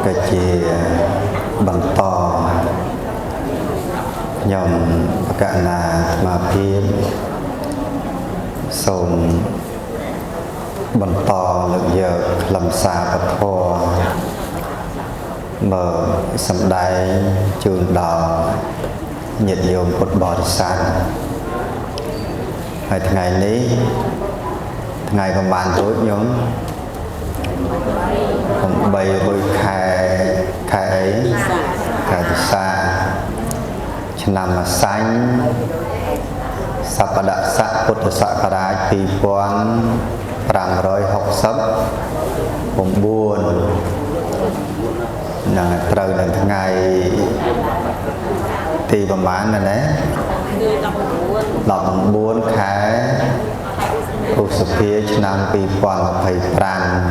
cái gì bằng to nhom cả là mà phim sồn bằng to lực giờ làm xa bật ho mở sầm đáy trường đỏ nhiệt dồn cột bò đi xa ngày ngày ní ngày còn bàn tối nhóm còn bày bơi khai ấy khai đi xa cho nằm mà xanh sắp đã sạ cột được sạ đá thì quán ràng rồi học sắp cũng buồn là trời là ngày thì bằng bán này đấy đọc buồn khá cuộc sự phía cho nằm vì quán thầy prang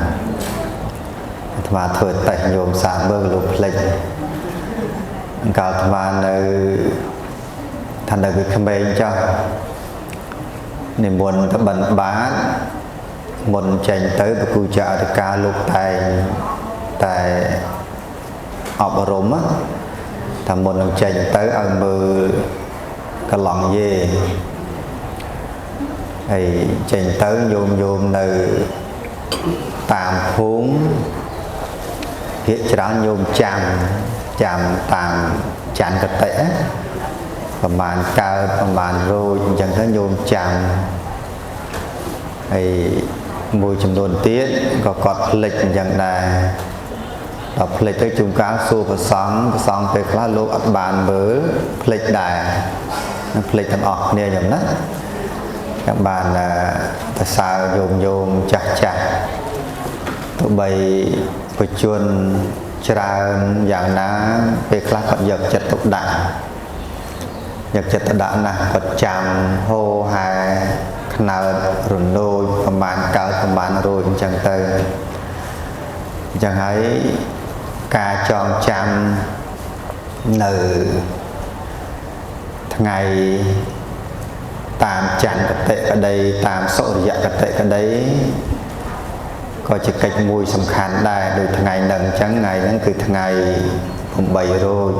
mà thời tẩy nhôm sáng bơ lục lịch cả mà thành được cái bên cho nên muốn các bạn bán muốn tranh tới và cụ trợ được ca lục tại học ở Rome á thằng muốn tranh tới ở mơ cái lòng dê thì tranh tới nhôm nơi tạm phúng hiện trạng nhôm chạm tạm chạm cái tệประมาณcaoประมาณrồi chẳng thấy nhôm chạm hay mùi chấm đồn tiết có cọt lịch chẳng là đọc lịch tới chúng cá xua và xong về khá lô ắt bàn với lịch đài lịch thằng ọt nè nhầm đó các bạn là tại sao nhôm chặt tụi bay phải chuồn ra dạng ná về khá còn giật chật tục đạn giật chật tục đạn là vật chạm hô hai nào rùn đôi phần bàn cao phần bàn rồi chẳng tới chẳng thấy ca tròn chạm nở ngày tạm chặn cái tệ ở đây tạm sổ dạ cái tệ ở đấy có chỉ cách mùi sầm khán đài được ngày nâng chẳng ngày đến từ ngày hôm 7 rồi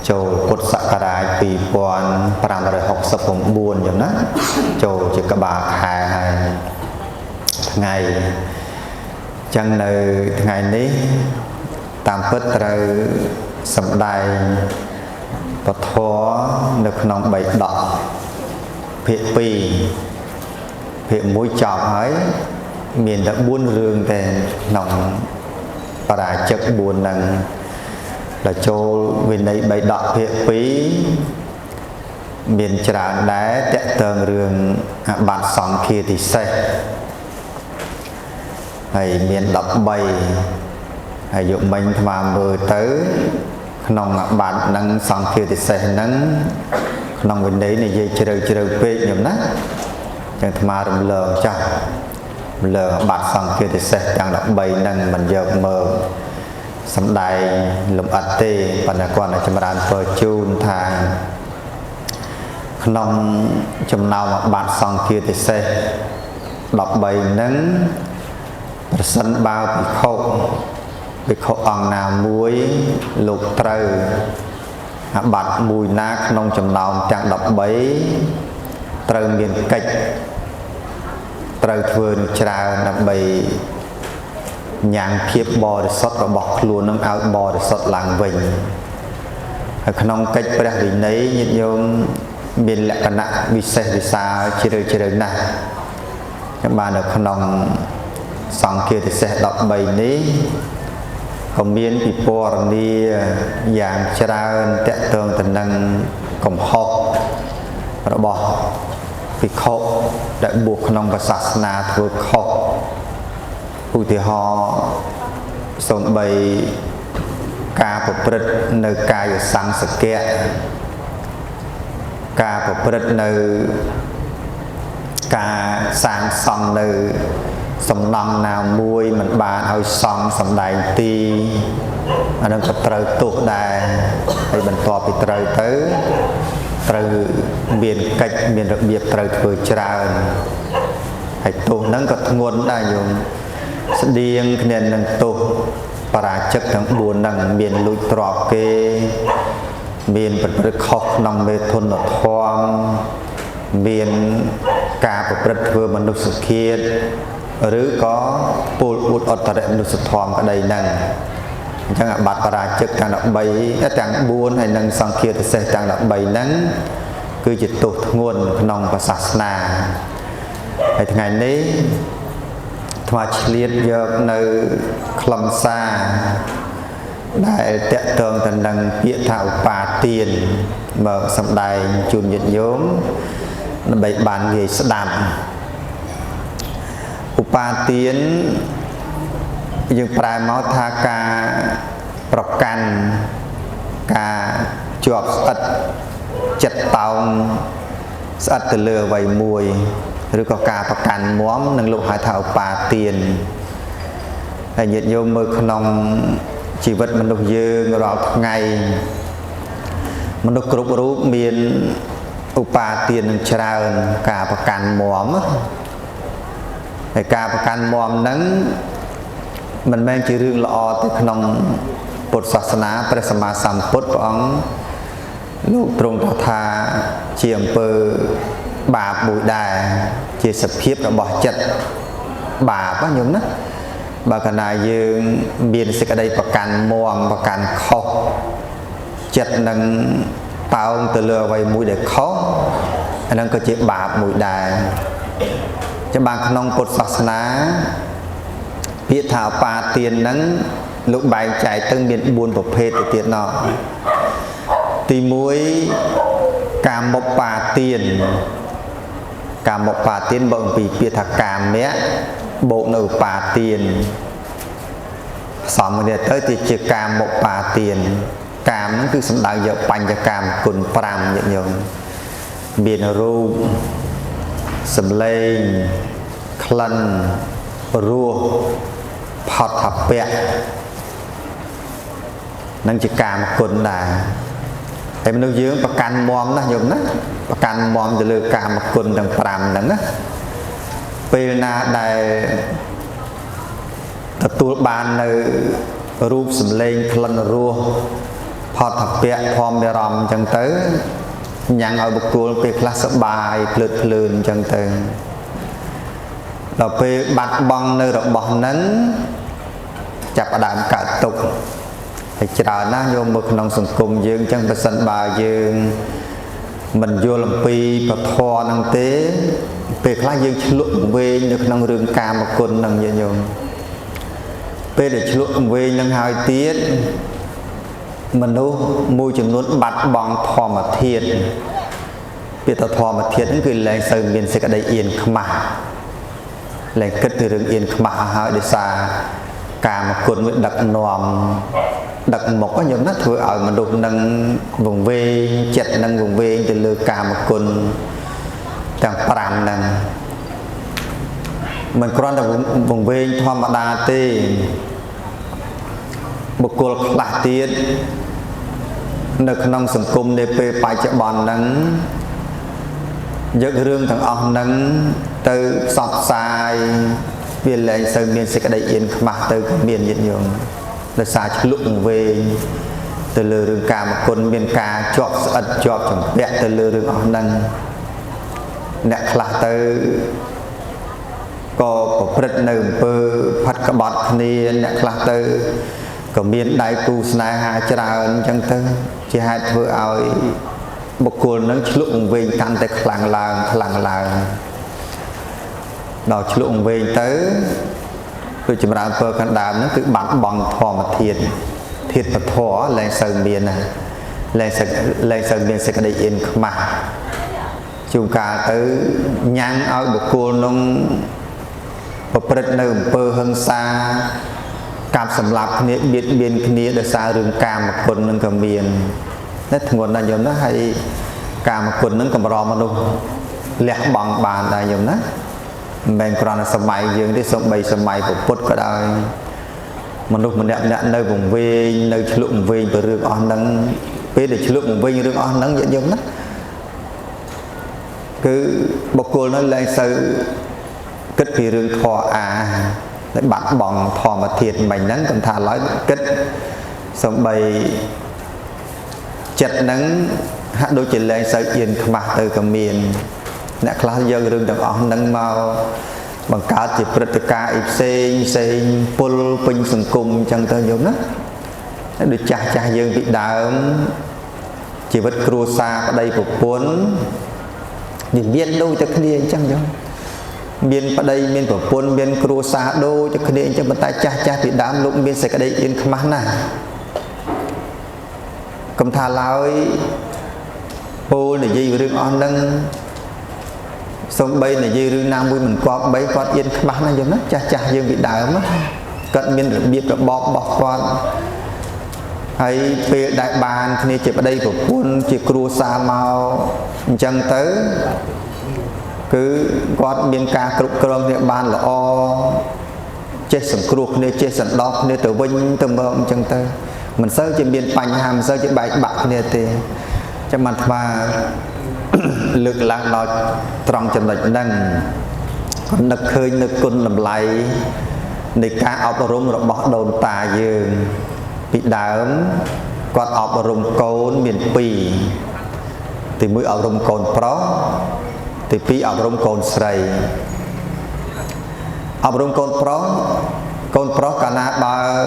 châu cột sạ cà rai vì quan pram rồi học sập hôm buồn giống đó châu chỉ cả bà hai ngày chẳng nơi ngày ní tam phất rồi sầm đài và thó được nòng 7 đỏ phía pì phía mũi chọc ấy miền đã buôn rương tên nòng và đã chất buồn năng là châu bên đây bày đọc hệ phí miền tràn đá tẹt tường rương bạn sóng kia thì xe hay miền đọc bày hay dụng mình mà vừa tới nòng bạn năng sóng kia thì xe nắng nòng bên đấy này dây chơi phê nhầm nát chẳng mà rừng lờ chắc lờ bạc xong kia thì sẽ chẳng đọc bày nâng mình giờ mơ sắm đài lục ạch tê và là quan là châm rán phơ chun thang nông châm nào mà bạc xong kia thì sẽ đọc bày nâng sân bao bị khổ ong nào muối lục trừ bạc mùi nát nông châm nào chẳng đọc bấy trừ miền cách trời thường trà nằm bày nhàng kiếp bò để sót và bọc luôn nâng áo bò để sót làng vinh ở nông cách bây giờ vì nấy như nhôm miền lẹ cận nặng vì xe vì xa chỉ đời nè các bạn ở nông xong kia thì sẽ đọc bày nấy còn miền bị bò đi dạng trà tẹt tường tình năng cổng hộp và bỏ vì khổ đã buộc nông và sát na vừa khổ cụ thể họ sống bày ca phục bật nơi ca ở sáng sạc kẹ ca phục bật nơi ca sáng xong nơi sống nông nào mùi mình bàn hơi xong sống đại ti anh đang tập trời tuột đài hay mình tỏ bị trời tới trời miền cách miền đặc biệt trời vừa tràn hay tụ nâng có nguồn đã dùng ស្តៀងគ្នានឹងទោសបរាជិកទាំង4នឹងមានលួចទ្រព្យគេមានប្រព្រឹត្តខុសក្នុងមេធនធម៌មានការប្រព្រឹត្តធ្វើមនុស្សឃាតឬក៏ពលអួតអត្តរមនុស្សធម៌ក្តីហ្នឹងអញ្ចឹងអាបត្តិបរាជិកទាំង13ទាំង4ហើយនឹងសង្ឃាទិសេសទាំង13ហ្នឹងគឺជាទោសធ្ងន់ក្នុងសាសនាហើយថ្ងៃនេះថ្មឆ្លៀតយកនៅខ្លឹមសារដែលតកតងទៅនឹងពាក្យថាឧបាទានមកសម្ដែងជូនញាតិញោមដើម្បីបានងាយស្ដាប់ឧបាទានយើងប្រែមកថាការប្រកាន់ការជាប់ស្អិតចិត្តតោងស្អិតទៅលើអ្វីមួយឬក៏ការប្រកាន់មាំនឹងលោកហៅថាឧបាទានហើយញាតិញោមមើលក្នុងជីវិតមនុស្សយើងរាល់ថ្ងៃមនុស្សគ្រប់រូបមានឧបាទាននឹងច្រើនការប្រកាន់មាំហើយការប្រកាន់មាំហ្នឹងមិនមែនជារឿងល្អទេក្នុងពុទ្ធសាសនាព្រះសម្មាសម្ពុទ្ធព្រះអង្គលោកទ្រង់ថាជាអំពើបាបមួយដែរជាសភាពរបស់ចិត្តបាបញោមណាបើកាលណាយើងមានសេចក្តីប្រកាន់មាំប្រកាន់ខុសចិត្តនឹងតោងទៅលើអ្វីមួយដែលខុសអានឹងក៏ជាបាបមួយដែរចាំបានក្នុងពុទ្ធសាសនាពាក្យថាឧបាទានហ្នឹងលោកបែងចែកទៅមាន4ប្រភេទទៅទៀតណោះទី1កាមុបាទានកាមុបាទានបើអំពីពាក្យថាកាមៈបូកនៅឧបាទានសំគ្នាទៅជាកាមុបាទានកាមហ្នឹងគឺសំដៅយកបញ្ញកាមគុណ5ញាតិញោមមានរូបសម្លេងក្លិនរសផតថពៈនឹងជាកាមគុណដែរហើយមនុស្សយើងប្រកាន់មាំណាស់ញោមណាប្រកាន់មាំទៅលើកាមគុណទាំង5ហ្នឹងណាពេលណាដែលទទួលបាននៅរូបសម្លេងក្លិនរសផតថពៈធម្មអារម្មណ៍អញ្ចឹងទៅញ៉ាំងឲ្យបុគ្គលពេលខ្លះសប្បាយភ្លើតភ្លើនអញ្ចឹងទៅដល់ពេលបាត់បង់នៅរបស់ហ្នឹងចាប់ផ្ដើមកើតទុក្ខហើយច្រើនណាស់យកមកក្នុងសង្គមយើងអញ្ចឹងបើសិនបើយើងមិនយល់អំពីពធហ្នឹងទេពេលខ្លះយើងឆ្លក់វែងនៅក្នុងរឿងកាមគុណហ្នឹងញាតិញោមពេលដែលឆ្លក់វែងនឹងហើយទៀតមនុស្សមួយចំនួនបាត់បង់ធម្មធាតុពាក្យថាធម្មធាតុហ្នឹងគឺលែងសូវមានសេចក្តីអៀនខ្មាស់លែងគិតពីរឿងអៀនខ្មាស់ហើយដោយសារកាមគុណវាដឹកនាំដឹកមុខញោមណាធ្វើឲ្យមនុស្សនឹងវង្វេងចិត្តនឹងវង្វេងទៅលើកាមគុណទាំង5ហ្នឹងមិនគ្រាន់តែវង្វេងធម្មតាទេបុគ្គលខ្លះទៀតនៅក្នុងសង្គមនាពេលបច្ចុប្បន្នហ្នឹងយករឿងទាំងអស់ហ្នឹងទៅផ្សព្វផ្សាយវាលែងសូវមានសេចក្តីអៀនខ្មាស់ទៅក៏មានញាតិញោមដោយសារឆ្លុកវែងទៅលើរឿងកាមគុណមានការជាប់ស្អិតជាប់ចម្ពាក់ទៅលើរឿងអស់ហ្នឹងអ្នកខ្លះទៅក៏ប្រព្រឹត្តនៅអំពើផាត់ក្បត់គ្នាអ្នកខ្លះទៅក៏មានដៃគូស្នេហាច្រើនអញ្ចឹងទៅជាហេតុធ្វើឲ្យបុគ្គលនឹងឆ្លុកវែងកាន់តែខ្លាំងឡើងដល់ឆ្លុកវែងទៅគឺចម្រើនពើខាងដើមហ្នឹងគឺបាត់បង់ធម្មធាតុធាតុពធលែងសូវមានណាលែងសូវមានសេចក្តីអៀនខ្មាស់ជួនកាលទៅញ៉ាំងឲ្យបុគ្គលនឹងប្រព្រឹត្តនៅអំពើហិង្សាកាប់សម្លាប់គ្នាបៀតបៀនគ្នាដោយសាររឿងកាមគុណនឹងក៏មានតែធ្ងន់ណាស់ញោមណាហើយកាមគុណនឹងកម្រមនុស្សលះបង់បានដែរញោមណាមិនមែនគ្រាន់តែសម័យយើងទេសូម្បីសម័យពុទ្ធក៏ដោយមនុស្សម្នាក់នៅវង្វេងនៅឆ្លុកវង្វេងពីរឿងអស់ហ្នឹងពេលដែលឆ្លុកវង្វេងរឿងអស់ហ្នឹងញាតិញោមណាគឺបុគ្គលនោះលែងសូវគិតពីរឿងធម៌អា để bắt bằng thò mà thiệt mình nắng còn thà nói kết xong bày chật nắng hạ đôi chỉ lên sợ yên mặt từ cả miền nè khá dân rừng đặc ỏng nắng mau bằng cá chỉ bật cá ip xe pol pin sừng cùng chẳng tới giống đó được cha dân bị đám chỉ vật cua xa ở đây một cuốn nhìn biên đâu cho kia chẳng giống biên ở đây biên của cuốn biên cua xa đâu cho kia cho bàn tay cha bị đám lúc biên sẽ cái đây yên khăm mắt này cầm thà lao pol để gì rừng on nâng xong bây này dư rư nam vui mình qua bấy con yên khắp nó giống nó cha dương bị đảo mất cận miên được biết cả bọc con hay về đại bàn thì chỉ ở đây của quân chỉ cua xa màu chân tới cứ con miên ca cục cơm địa bàn là o chết sừng cua nên chết sừng đọc nên từ vinh từ mơ chân tới mình sơ chỉ miên bánh hàm sơ chỉ bài bạc nên thì cho mặt và lực lạc nó trong chân lệch nâng còn nực khơi nực côn làm lại để cá ọc rung rồi bỏ đồn tà dương bị đám còn ọc rung côn miền pì thì mới ọc rung côn pro thì pi ọc rung côn sầy ọc rung côn pro cả na ba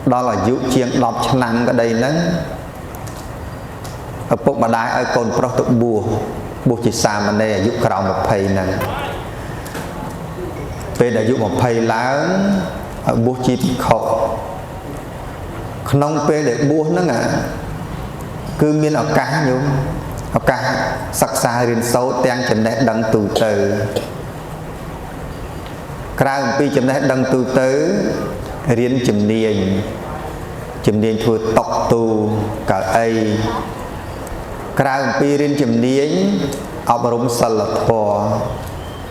đó là dụ chiên đọc chân năng ở đây nè ở bộ bà đái ở con pro tự bùa chỉ xa mà đây là giúp cầu một thầy nè về là giúp một thầy lá ở bùa chỉ khổ không về để bùa nó ngả cứ miên ở cá nhung ở cá sắc xa riêng xấu tên chân đẹp đăng từ từ ra một pi chân đẹp đăng từ từ riêng chùm niên thua tộc tù cả ai Krau pi riêng chùm niên ở rung sờ lật phò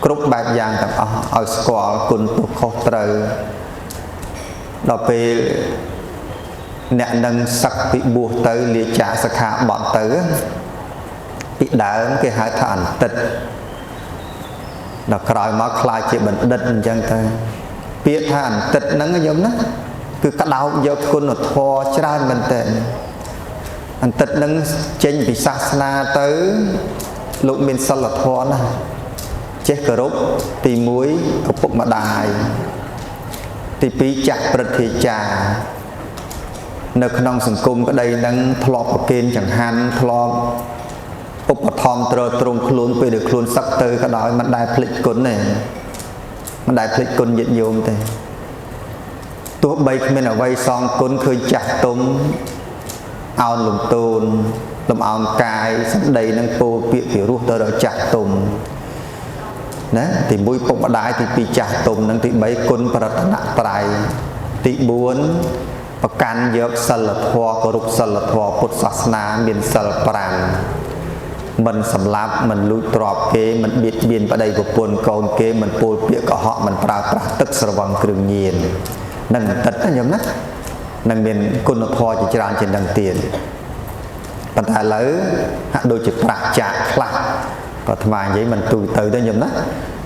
cướp bạc giang tập ở squal cùn tu khó trời đó về nẹt nâng sắc bị buộc tới liệt trả sắc hạ bọn tới bị đá cái hai thằng tịch đó còi mà khai chỉ bệnh đinh chẳng ta biết thằng tịch nắng giống đó cứ cắt đau do cùn một phò tràn mình tệ anh tịch nâng trên bị sát na tới lúc mình sờ lật phò nè chết cờ rốt thì muối ở bụng mà đài thì pi chặt bật thì trà nơi non sừng cung ở đây đang thọp ở kênh chẳng hạn thọp úp ở thom trơ trung luôn về được luôn sắc tới cái đó mặt đài phịch cún này mặt đài phịch cún nhiệt nhiều thế tôi bay mình ở vây xong cún khơi chặt tung ao lùm tôn lùm ao cài sắp đầy năng po bị kiểu ruột tới đó chặt tung đấy thì mũi bụng ở đáy thì bị chặt tùng năng thì mấy côn và nặng tài thì buồn và can dược sờ lật hoa có rục sờ lật hoa phật sát na miền sờ prang mình sầm lạp mình lụi trọp kế mình biết biên vào đây của buồn con kế mình pol bịa của họ mình pra tức sờ vòng cường nhiên nâng tật nó giống đó nâng miền côn lật hoa chỉ tràn trên đằng tiền và ta lấy hạ đôi chỉ pra chặt lại và tham gia vậy mình từ đó nhầm đó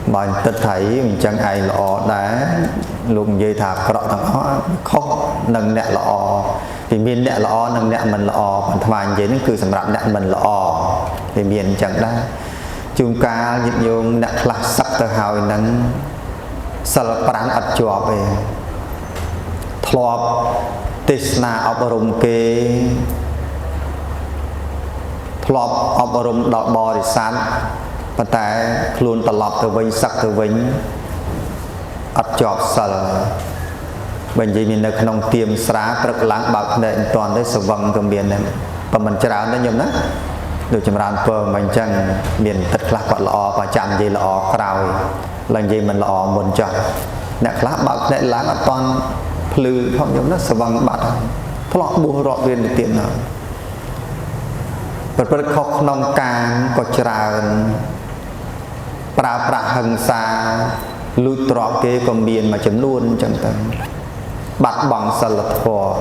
mà tôi thấy mình chẳng ai lọ đá luôn dây thạp có thằng đó khóc nâng nẹ lọ thì miền nẹ lọ nâng nẹ mình lọ và tham gia vậy nó cứ sầm rạp nẹ mình lọ thì miền chẳng đá chung ca dịch dùng nẹ lạc sắc tờ hào nâng sờ prang ắt chùa về thọp tisna ấp rung kê thọp ấp rung đọt bò thì san và tại luôn tập lọc từ vinh sắc từ vinh ắt chọp sờ bệnh gì mình được nông tiêm xá rất lãng bạc để toàn tới sự vâng từ miền này và mình trả nó nhầm đó được chấm ran phơ mình chẳng miền thật là quạt lọ và chạm gì lọ cào lần gì mình lọ muốn chọn nè lá bạc để lãng ở toàn lư không nhầm đó sự vâng bạc lọ bùa rọ viên để tiền nào vật khóc nông càng có tràn pra hằng xa lụi trọ kế còn miền mà chấm luôn chẳng tận bắt bằng sờ lật phò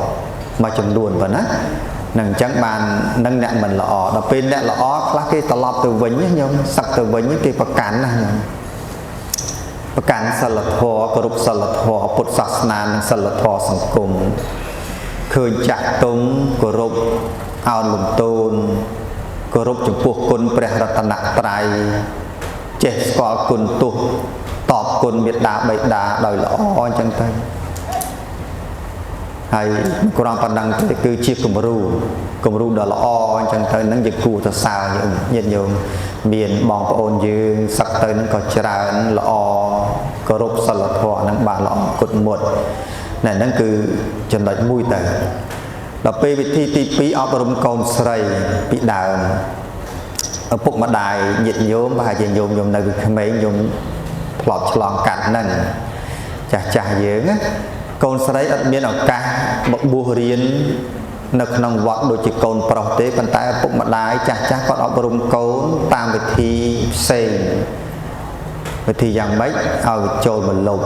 mà chấm luôn vậy á nâng chẳng bàn nâng nẹn mình lọ đập bên nẹn lọ lá cái tờ lọp từ vĩnh nhá sắc từ vĩnh cái bạc cán này ប្រកាន់សិលធម៌គោរពសិលធម៌ពុទ្ធសាសនានិងសិលធម៌សង្គមឃើញចាស់ទុំគោរពអោនលំទោនគោរពចំពោះគុណព្រះរតនត្រ័យចេះស្គាល់គុណទោសតបគុណមេត្តាបិតាដោយល្អអញ្ចឹងទៅហើយគ្រាន់ប៉ុណ្ណឹងទេគឺជាគំរូដ៏ល្អអញ្ចឹងទៅនឹងជាគួរទៅសើញាតិញោមមានបងប្អូនយើងសឹកទៅនឹងក៏ច្រើនល្អគោរពសិលធម៌នឹងបានល្អគុណមុតណែហ្នឹងគឺចំណុចមួយទៅដល់ពេលវិធីទី2អប់រំកូនស្រីពីដើមឪពុកម្ដាយញាតិញោមប្រហែលជាញោមនៅពីក្មេងញោមផ្លត់ឆ្លងកាត់ហ្នឹងចាស់យើងណាកូនស្រីអត់មានឱកាសមកបួសរៀននៅក្នុងវត្តដូចជាកូនប្រុសទេប៉ុន្តែឪពុកម្ដាយចាស់គាត់អប់រំកូនតាមវិធីផ្សេងវិធីយ៉ាងម៉េចឲ្យចូលមលុប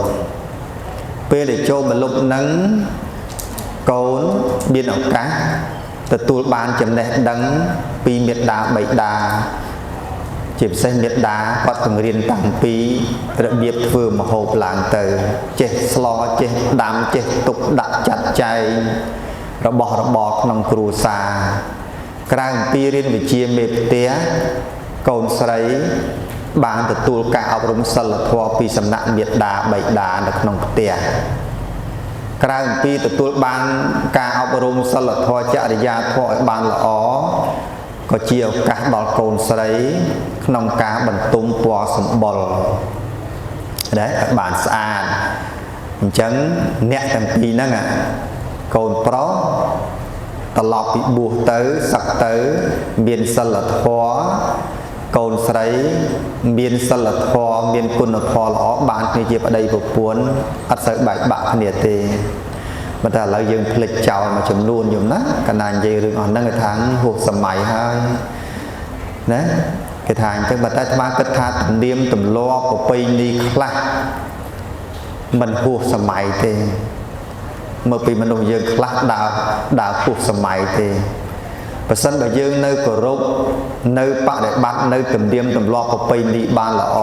ពេលដែលចូលមលុបហ្នឹងកូនមានឱកាសទទួលបានចំណេះដឹងពីមេត្តាបិតាជាពិសេសមេត្តាគាត់បង្រៀនតាំងពីរបៀបធ្វើម្ហូបឡើងទៅចេះស្លចេះដាំចេះទុកដាក់ចាត់ចែងរបស់របរក្នុងគ្រួសារក្រៅអំពីរៀនវិជ្ជាមេផ្ទះកូនស្រីបានទទួលការអប់រំសិលធម៌ពីសំណាក់មេត្តាបិតានៅក្នុងផ្ទះក្រៅអំពីទទួលបានការអប់រំសិលធម៌ចរិយាធម៌ឲ្យបានល្អក៏ជាឱកាសដល់កូនស្រីក្នុងការបន្ទុំពណ៌សម្បុរដែលឲ្យបានស្អាតអញ្ចឹងអ្នកទាំងពីរហ្នឹងកូនប្រុសត្រឡប់ពីបួសទៅសឹកទៅមានសិលធម៌កូនស្រីមានសិលធម៌មានគុណធម៌ល្អបានគ្នាជាប្តីប្រពន្ធអត់សូវបែកបាក់គ្នាទេប៉ុន្តែឥឡូវយើងភ្លេចចោលមួយចំនួនយំណាកណ្ដាលនិយាយរឿងអស់ហ្នឹងគេថាហួសសម័យហើយណាគេថាអញ្ចឹងបើតែអាត្មាគិតថាទំនៀមទម្លាប់ប្រពៃណីខ្លះមិនហួសសម័យទេមើលពីមនុស្សយើងខ្លះដើរហួសសម័យទេបើសិនបើយើងនៅគោរពនៅបដិបត្តិនៅទំនៀមទម្លាប់ប្រពៃណីបានល្អ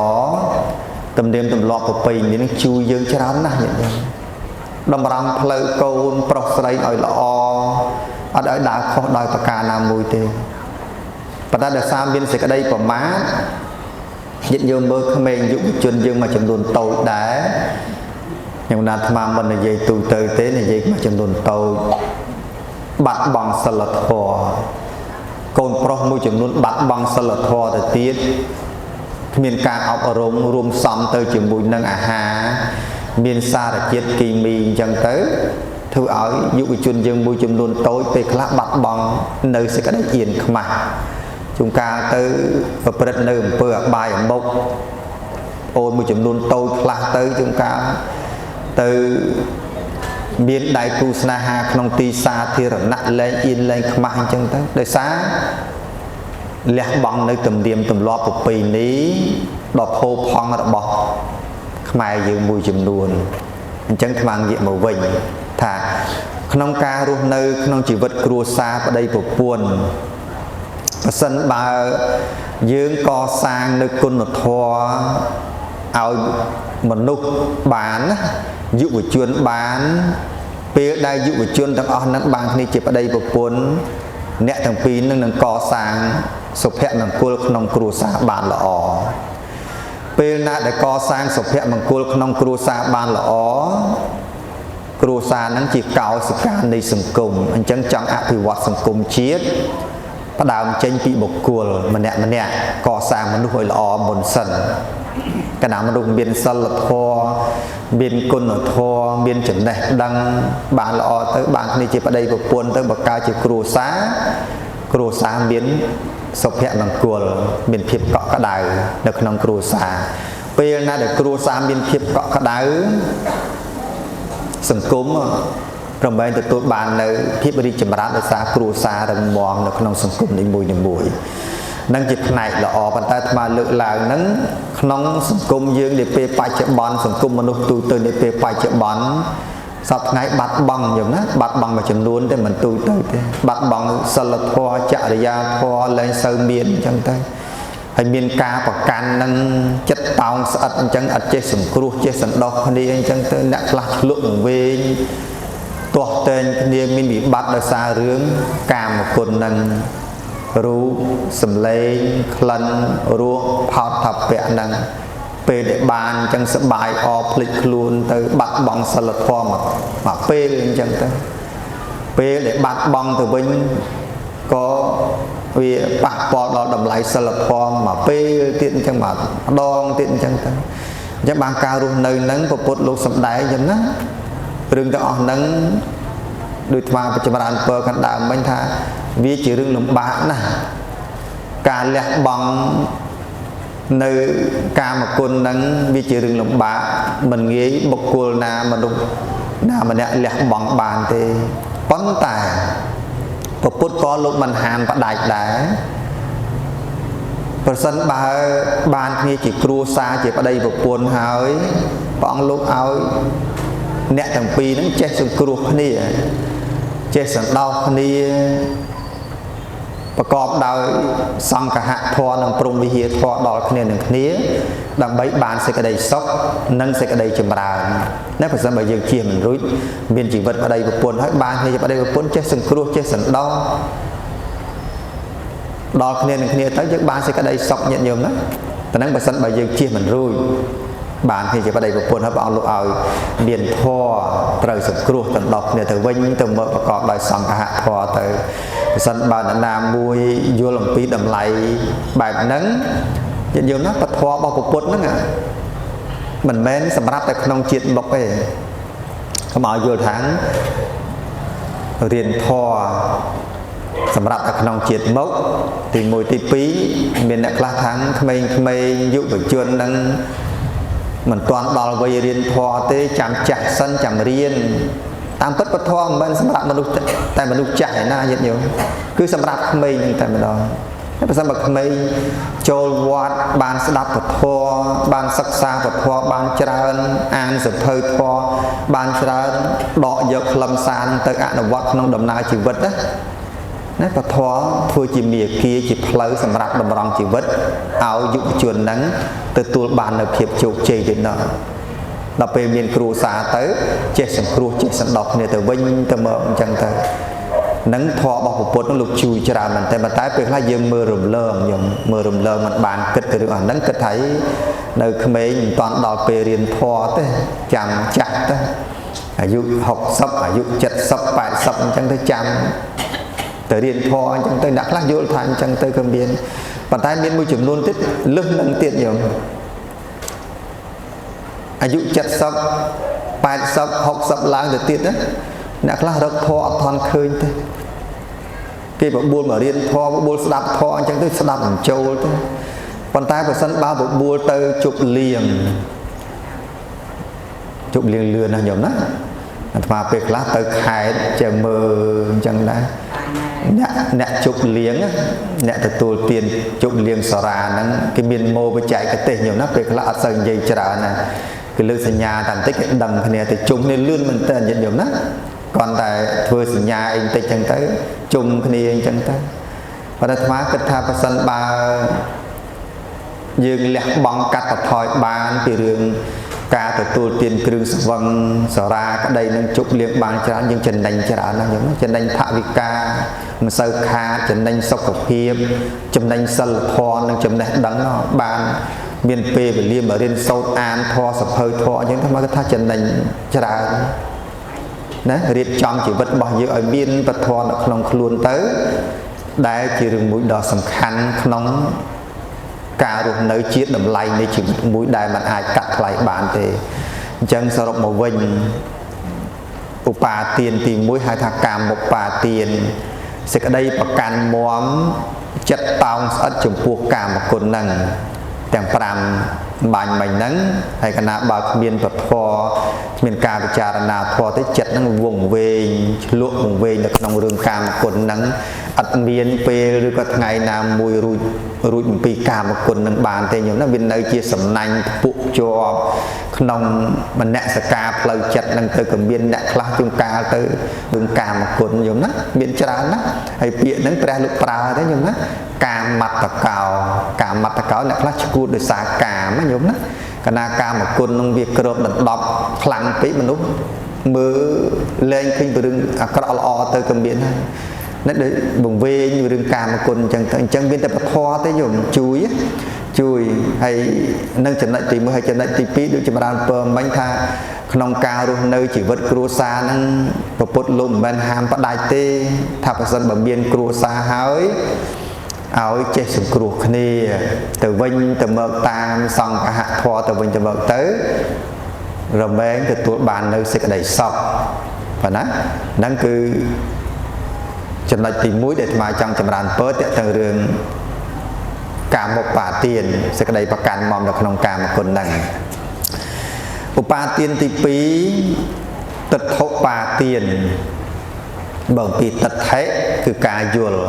ទំនៀមទម្លាប់ប្រពៃណីនឹងជួយយើងច្រើនណាស់ញាតិញោមតម្រង់ផ្លូវកូនប្រុសស្រីឲ្យល្អអត់ឲ្យដើរខុសដោយប្រការណាមួយទេប៉ុន្តែដោយសារមានសេចក្តីប្រមាទញាតិញោមមើលក្មេងយុវជនយើងមួយចំនួនតូចដែរខ្ញុំណាត់អាត្មាមិននិយាយទូទៅទេនិយាយមួយចំនួនតូចបាត់បង់សិលធម៌កូនប្រុសមួយចំនួនបាត់បង់សិលធម៌ទៅទៀតគ្មានការអប់រំរួមផ្សំទៅជាមួយនឹងអាហារមានសារជាតិគីមីអញ្ចឹងទៅធ្វើឲ្យយុវជនយើងមួយចំនួនតូចពេលខ្លះបាត់បង់នៅសេចក្តីអៀនខ្មាស់ជួនកាលទៅប្រព្រឹត្តនៅអំពើអបាយមុខអូនមួយចំនួនតូចខ្លះទៅជួនកាលទៅមានដៃគូស្នេហាក្នុងទីសាធារណៈលែងអៀនលែងខ្មាស់អញ្ចឹងទៅដោយសារលះបង់នៅទំនៀមទម្លាប់ប្រពៃណីដ៏ផូរផង់របស់ខ្មែរយើងមួយចំនួនអញ្ចឹងថ្មងាកមកវិញថាក្នុងការរស់នៅក្នុងជីវិតគ្រួសារប្តីប្រពន្ធបើសិនបើយើងកសាងនៅគុណធម៌ឲ្យមនុស្សបានយុវជនបានពេលដែលយុវជនទាំងអស់នឹងបានគ្នាជាប្តីប្រពន្ធអ្នកទាំងពីរនឹងកសាងសុភមង្គលក្នុងគ្រួសារបានល្អពេលណាដែលកសាងសុភមង្គលក្នុងគ្រួសារបានល្អគ្រួសារនឹងជាកោសិកានៃសង្គមអញ្ចឹងចង់អភិវឌ្ឍសង្គមជាតិផ្ដើមចេញពីបុគ្គលម្នាក់កសាងមនុស្សឲ្យល្អមុនសិនកណ្ដាលមនុស្សមានសិលធម៌មានគុណធម៌មានចំណេះដឹងបានល្អទៅបានគ្នាជាប្តីប្រពន្ធទៅបើកើតជាគ្រួសារមានសុភមង្គលមានភាពកក់ក្ដៅនៅក្នុងគ្រួសារពេលណាដែលគ្រួសារមានភាពកក់ក្ដៅសង្គមរំលែងទទួលបាននៅភាពរីកចម្រើនដោយសារគ្រួសាររឹងមាំនៅក្នុងសង្គមនីមួយនឹងជាផ្នែកល្អប៉ុន្តែអាត្មាលើកឡើងហ្នឹងក្នុងសង្គមយើងនាពេលបច្ចុប្បន្នសង្គមមនុស្សទូទៅនាពេលបច្ចុប្បន្នសពថ្ងៃបាត់បង់យល់ណាបាត់បង់មួយចំនួនទេមិនទូទៅទេបាត់បង់សិលធម៌ចរិយាធម៌លែងសូវមានអញ្ចឹងទៅ ហើយមានការប្រកាន់នឹងចិត្តតោងស្អិតអញ្ចឹងអត់ចេះសង្គ្រោះចេះសន្តោសគ្នាអញ្ចឹងទៅអ្នកខ្លះឆ្លក់នឹងវែងទាស់តែងគ្នាមានវិបត្តិដោយសាររឿងកាមគុណនឹងរូបសម្លេងក្លិនរសផោតថពៈនឹងពេលដែលបានអញ្ចឹងសបាយអភ្លេចខ្លួនទៅបាត់បង់សិលធម៌មកពេលអញ្ចឹងទៅពេលដែលបាត់បង់ទៅវិញក៏វាប៉ះពាល់ដល់តម្លៃសិលធម៌មកពេលទៀតអញ្ចឹងមកម្ដងទៀតអញ្ចឹងទៅអញ្ចឹងបានការរស់នៅនឹងពុទ្ធលោកសំដែងអញ្ចឹងណារឿងទាំងអស់ហ្នឹងដោយថ្មបចម្រើនពើខាងដើមមិញថាវាជារឿងលំបាកណាស់ការលះបង់នៅកាមគុណហ្នឹងវាជារឿងលំបាកមិនងាយបុគ្គលណាមនុស្សណាម្នាក់លះបង់បានទេប៉ុន្តែពុទ្ធក៏លោកមិនហាមផ្ដាច់ដែរប្រសិនបើបានគ្នាជាគ្រួសារជាប្តីប្រពន្ធហើយព្រះអង្គលោកឲ្យអ្នកទាំងពីរហ្នឹងចេះសង្គ្រោះគ្នាចេះសន្តោសគ្នាប្រកបដោយសង្ឃហធម៌និងព្រហ្មវិហារធម៌ដល់គ្នានឹងគ្នាដើម្បីបានសេចក្តីសុខនិងសេចក្តីចម្រើនណាប្រសិនបើយើងជៀសមិនរួចមានជីវិតប្តីប្រពន្ធហើយបានគ្នាជាប្តីប្រពន្ធចេះសង្គ្រោះចេះសន្តោសដល់គ្នានឹងគ្នាទៅយើងបានសេចក្តីសុខញាតិញោមណាតែហ្នឹងបើសិនបើយើងជៀសមិនរួចបានគ្នាជាប្តីប្រពន្ធហើយព្រះអង្គលោកឲ្យមានធម៌ត្រូវសង្គ្រោះទាំងដល់គ្នាទៅវិញទៅមើលប្រកបដោយសង្ឃហធម៌ទៅបើសិនបើនរណាមួយយល់អំពីតម្លៃបែបហ្នឹងញាតិញោមណាពធរបស់ពុទ្ធហ្នឹងមិនមែនសម្រាប់តែក្នុងជាតិមុខទេកុំឲ្យយល់ថារៀនធម៌សម្រាប់តែក្នុងជាតិមុខទី1ទី2មានអ្នកខ្លះថាក្មេងៗយុវជនហ្នឹងមិនទាន់ដល់វ័យរៀនធម៌ទេចាំចាស់សិនចាំរៀនតាមពិតពធមិនមែនសម្រាប់មនុស្សតែមនុស្សចាស់ឯណាញាតិញោមគឺសម្រាប់ក្មេងហ្នឹងតែម្ដងបើសិនបើក្មេងចូលវត្តបានស្ដាប់ពធបានសិក្សាពធបានច្រើនអានសភៅធម៌បានច្រើនដកយកខ្លឹមសារហ្នឹងទៅអនុវត្តក្នុងដំណើរជីវិតណាពធធ្វើជាមាគ៌ាជាផ្លូវសម្រាប់តម្រង់ជីវិតឲ្យយុវជនហ្នឹងទទួលបាននូវភាពជោគជ័យទៅដល់ពេលមានគ្រួសារទៅចេះសង្គ្រោះចេះសន្តោសគ្នាទៅវិញទៅមកអញ្ចឹងទៅនឹងធម៌របស់ពុទ្ធនឹងលោកជួយច្រើនមែនតែពេលខ្លះយើងមើលរំលងយើងមើលរំលងមិនបានគិតទៅរឿងហ្នឹងគិតថានៅក្មេងមិនតាន់ដល់ពេលរៀនធម៌ទេចាំចាស់ទៅអាយុ60អាយុ70 80អញ្ចឹងទៅចាំទៅរៀនធម៌អញ្ចឹងទៅអ្នកខ្លះយល់ថាអញ្ចឹងទៅក៏មានប៉ុន្តែមានមួយចំនួនទៀតលើសនឹងទៀតញោមអាយុ70 80 60ឡើងទៅទៀតណាអ្នកខ្លះរកធម៌អត់ថន់ឃើញទេគេបបួលមករៀនធម៌បបួលស្ដាប់ធម៌អញ្ចឹងទៅស្ដាប់មិនចូលទេប៉ុន្តែបើសិនបើបបួលទៅជប់លៀងលឿនណាស់ញោមណាអាត្មាពេលខ្លះទៅខេត្តចេះមើលអញ្ចឹងដែរអ្នកជប់លៀងអ្នកទទួលទានជប់លៀងសារាហ្នឹងគេមានម៉ូបច្ចេកទេសញោមណាពេលខ្លះអត់សូវនិយាយច្រើនណាគឺលើកសញ្ញាតែបន្តិចគេដឹងគ្នាទៅជុំគ្នាលឿនមែនតើញាតិញោមណាគ្រាន់តែធ្វើសញ្ញាអីបន្តិចចឹងទៅជុំគ្នាអញ្ចឹងទៅប៉ុន្តែអាត្មាគិតថាប្រសិនបើយើងលះបង់កាត់បន្ថយបានពីរឿងការទទួលទានគ្រឿងស្វឹងសារាក្តីនឹងជប់លៀងបានច្រើនយើងចំណេញច្រើនណាស់យើងចំណេញថវិកាមិនសូវខាតចំណេញសុខភាពចំណេញសិលធម៌និងចំណេះដឹងបានមានពេលវេលាមករៀនសូត្រអានធម៌សភៅធម៌អញ្ចឹងថាមកថាចំណេញច្រើនណារៀបចំជីវិតរបស់យើងឲ្យមានពធនៅក្នុងខ្លួនទៅដែលជារឿងមួយដ៏សំខាន់ក្នុងការរស់នៅជាតម្លៃនៃជីវិតមួយដែលมันអាចកាត់ថ្លៃបានទេអញ្ចឹងសរុបមកវិញឧបាទានទី1ហៅថាកាមឧបាទានសេចក្តីប្រកាន់មាំចិត្តតោងស្អិតចំពោះកាមគុណហ្នឹងទាំង5បាញ់មិញហ្នឹងហើយគណៈបើគ្មានពធគ្មានការពិចារណាធម៌ទេចិត្តហ្នឹងវង្វេងឆ្លក់វង្វេងនៅក្នុងរឿងកាមគុណហ្នឹងអត់មានពេលឬក៏ថ្ងៃណាមួយរួចអំពីកាមគុណនឹងបានទេញោមណាវានៅជាសំណាញ់ពួកជាប់ក្នុងមនសិការផ្លូវចិត្តនឹងទៅក៏មានអ្នកខ្លះជួនកាលទៅរឿងកាមគុណញោមណាមានច្រើនណាស់ហើយពាក្យហ្នឹងព្រះលោកប្រើទេញោមណា ការមត្តកោអ្នកខ្លះឈួតដោយសារកាមញោមណាកាលណាកាមគុណនឹងវាគ្របដណ្ដប់ខ្លាំងពេកមនុស្សមើលលែងឃើញរឿងអាក្រក់ល្អទៅក៏មានដែរនេះដូចបង្វែងរឿងកាមគុណអញ្ចឹងមានតែពធទេញោមជួយហើយនឹងចំណុចទី1ហើយចំណុចទី2ដូចចម្រើនពើមិញថាក្នុងការរស់នៅជីវិតគ្រួសារហ្នឹងប្រពុតលោកមិនមែនហាមផ្ដាច់ទេថាប្រសិនបើមានគ្រួសារហើយឲ្យចេះសង្គ្រោះគ្នាទៅវិញទៅមកតាមសង្ឃហធម៌ទៅវិញទៅមកទៅរមែងទទួលបាននៅសេចក្តីសុខប៉ុណ្ណាហ្នឹងគឺចំណុចទី1ដែលអាត្មាចង់ចម្រើនពើទាក់ទងរឿងកាមឧបាទានសេចក្តីប្រកាន់មកនៅក្នុងកាមគុណហ្នឹងឧបាទានទី2ទិដ្ឋុបាទានបើពីទិដ្ឋិគឺការយល់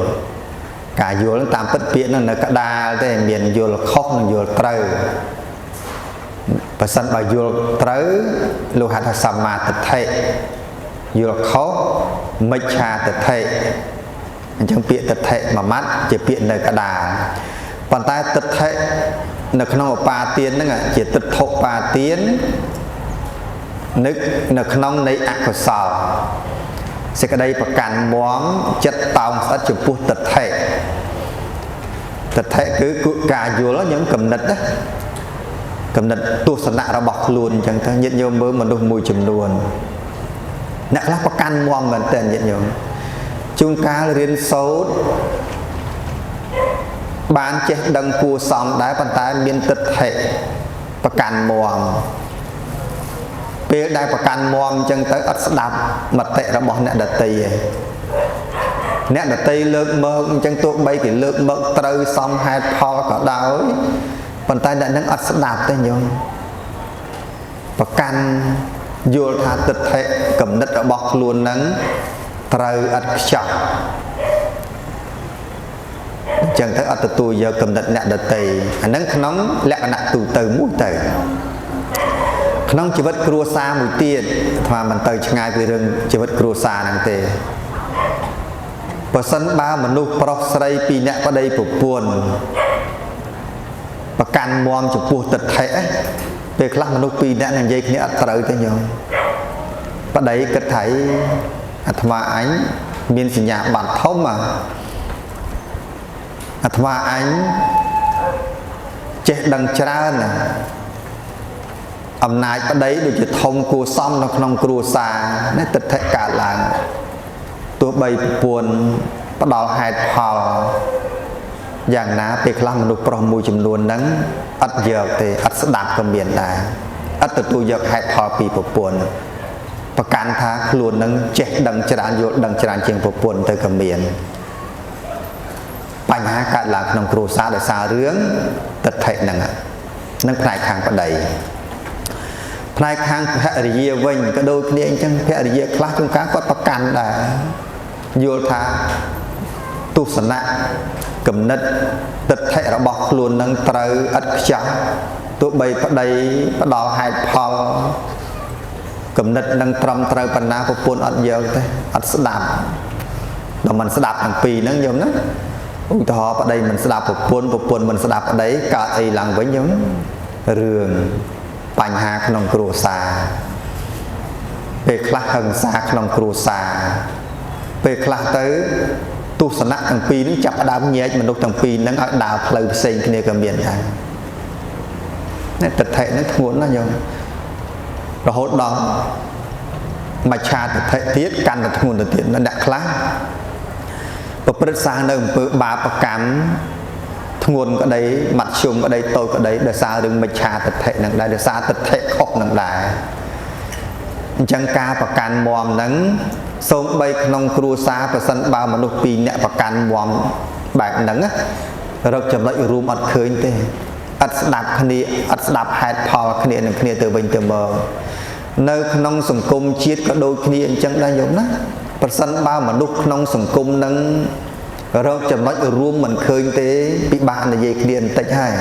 តាមពិតពាក្យហ្នឹងនៅកដាលទេមានយល់ខុសនិងយល់ត្រូវបើសិនបើយល់ត្រូវលោកហៅថាសម្មាទិដ្ឋិយល់ខុសមិច្ឆាទិដ្ឋិអញ្ចឹងពាក្យទិដ្ឋិមួយម៉ាត់ជាពាក្យនៅកដាលប៉ុន្តែទិដ្ឋិនៅក្នុងឧបាទានហ្នឹងជាទិដ្ឋុបាទាននឹកនៅក្នុងនៃអកុសលសេចក្តីប្រកាន់មាំចិត្តតោងស្អិតចំពោះទិដ្ឋិគឺការយល់ខ្ញុំកំណត់ទស្សនៈរបស់ខ្លួនអញ្ចឹងទៅញាតិញោមមើលមនុស្សមួយចំនួនអ្នកខ្លះប្រកាន់មាំមែនតើញាតិញោមជួនកាលរៀនសូត្របានចេះដឹងគួរសមដែរប៉ុន្តែមានទិដ្ឋិប្រកាន់មាំពេលដែលប្រកាន់មាំអញ្ចឹងទៅអត់ស្ដាប់មតិរបស់អ្នកដតីឯងអ្នកដតីលើកមកអញ្ចឹងទោះបីគេលើកមកត្រូវសមហេតុផលក៏ដោយប៉ុន្តែអ្នកនឹងអត់ស្ដាប់ទេញោមប្រកាន់យល់ថាទិដ្ឋិគំនិតរបស់ខ្លួននឹងត្រូវអត់ខ្ចោះអញ្ចឹងទៅអត់ទទួលយកគំនិតអ្នកដតីអានឹងក្នុងលក្ខណៈទូទៅមួយទៅក្នុងជីវិតគ្រួសារមួយទៀតអាត្មាមិនទៅឆ្ងាយពីរឿងជីវិតគ្រួសារហ្នឹងទេបើសិនបើមនុស្សប្រុសស្រីពីរនាក់ប្តីប្រពន្ធប្រកាន់មាំចំពោះទិដ្ឋិពេលខ្លះមនុស្សពីរនាក់និយាយគ្នាអត់ត្រូវទេញោមប្តីគិតថាអាត្មាអញមានសញ្ញាបត្រធំអាត្មាអញចេះដឹងច្រើនអំណាចប្តីដូចជាធំគួរសមនៅក្នុងគ្រួសារនេះទិដ្ឋិកើតឡើងទោះបីប្រពន្ធផ្ដល់ហេតុផលយ៉ាងណាពេលខ្លះមនុស្សប្រុសមួយចំនួនហ្នឹងអត់យកទេអត់ស្ដាប់ក៏មានដែរអត់ទទួលយកហេតុផលពីប្រពន្ធប្រកាន់ថាខ្លួននឹងចេះដឹងច្រើនយល់ដឹងច្រើនជាងប្រពន្ធទៅក៏មានបញ្ហាកើតឡើងក្នុងគ្រួសារដោយសាររឿងទិដ្ឋិហ្នឹងផ្នែកខាងប្តីផ្នែកខាងភរិយាវិញក៏ដូចគ្នាអញ្ចឹងភរិយាខ្លះជួនកាលគាត់ប្រកាន់ដែរយល់ថាទស្សនៈគំនិតទិដ្ឋិរបស់ខ្លួននឹងត្រូវឥតខ្ចោះទោះបីប្តីផ្ដល់ហេតុផលគំនិតនឹងត្រឹមត្រូវប៉ុណ្ណាប្រពន្ធអត់យកទេអត់ស្ដាប់ដល់មិនស្ដាប់ទាំងពីរហ្នឹងយល់ណាឧទាហរណ៍ប្តីមិនស្ដាប់ប្រពន្ធមិនស្ដាប់ប្តីកើតអីឡើងវិញយល់រឿងបញ្ហាក្នុងគ្រួសារពេលខ្លះហិង្សាក្នុងគ្រួសារពេលខ្លះទៅទស្សនៈទាំងពីរនេះចាប់ផ្ដើមញែកមនុស្សទាំងពីរហ្នឹងឲ្យដើរផ្លូវផ្សេងគ្នាក៏មានដែរនេះទិដ្ឋិហ្នឹងធ្ងន់ណាស់ញោមរហូតដល់មច្ឆាទិដ្ឋិទៀតកាន់តែធ្ងន់ទៅទៀតអ្នកខ្លះប្រព្រឹត្តសារនៅអំពើបាបកម្មធ្ងន់ក្តីមធ្យមក្តីតូចក្តីដោយសាររឿងមច្ឆាទិដ្ឋិហ្នឹងដែរដោយសារទិដ្ឋិខុសហ្នឹងដែរអញ្ចឹងការប្រកាន់មាំហ្នឹងសូម្បីក្នុងគ្រួសារប្រសិនបើមនុស្សពីរនាក់ប្រកាន់មាំបែបហ្នឹងរកចំណុចរួមអត់ឃើញទេអត់ស្ដាប់គ្នាអត់ស្ដាប់ហេតុផលគ្នានឹងគ្នាទៅវិញទៅមកនៅក្នុងសង្គមជាតិក៏ដូចគ្នាអញ្ចឹងដែរយល់ណាប្រសិនបើមនុស្សក្នុងសង្គមហ្នឹងរកចំណុចរួមមិនឃើញទេពិបាកនិយាយគ្នាបន្តិចហើយ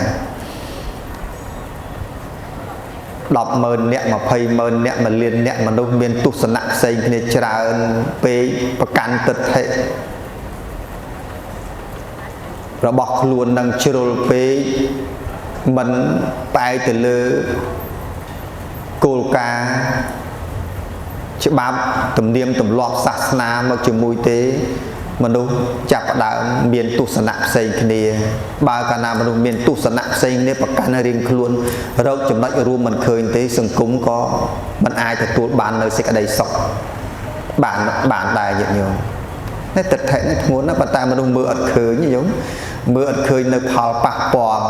100000នាក់200000នាក់1លាននាក់មនុស្សមានទស្សនៈផ្សេងគ្នាច្រើនពេកប្រកាន់ទិដ្ឋិ របស់ខ្លួននឹងជ្រុលពេកមិនបែរទៅលើគោលការណ៍ច្បាប់ទំនៀមទម្លាប់សាសនាមកជាមួយទេមនុស្សចាប់ផ្ដើមមានទស្សនៈផ្សេងគ្នាបើកាលណាមនុស្សមានទស្សនៈផ្សេងគ្នាប្រកាន់រៀងខ្លួនរកចំណុចរួមមិនឃើញទេសង្គមក៏មិនអាចទទួលបាននៅសេចក្តីសុខបានដែរញាតិញោមនេះទិដ្ឋិនេះធ្ងន់ណាស់ប៉ុន្តែមនុស្សមើលអត់ឃើញញោមមើលអត់ឃើញនៅផលប៉ះពាល់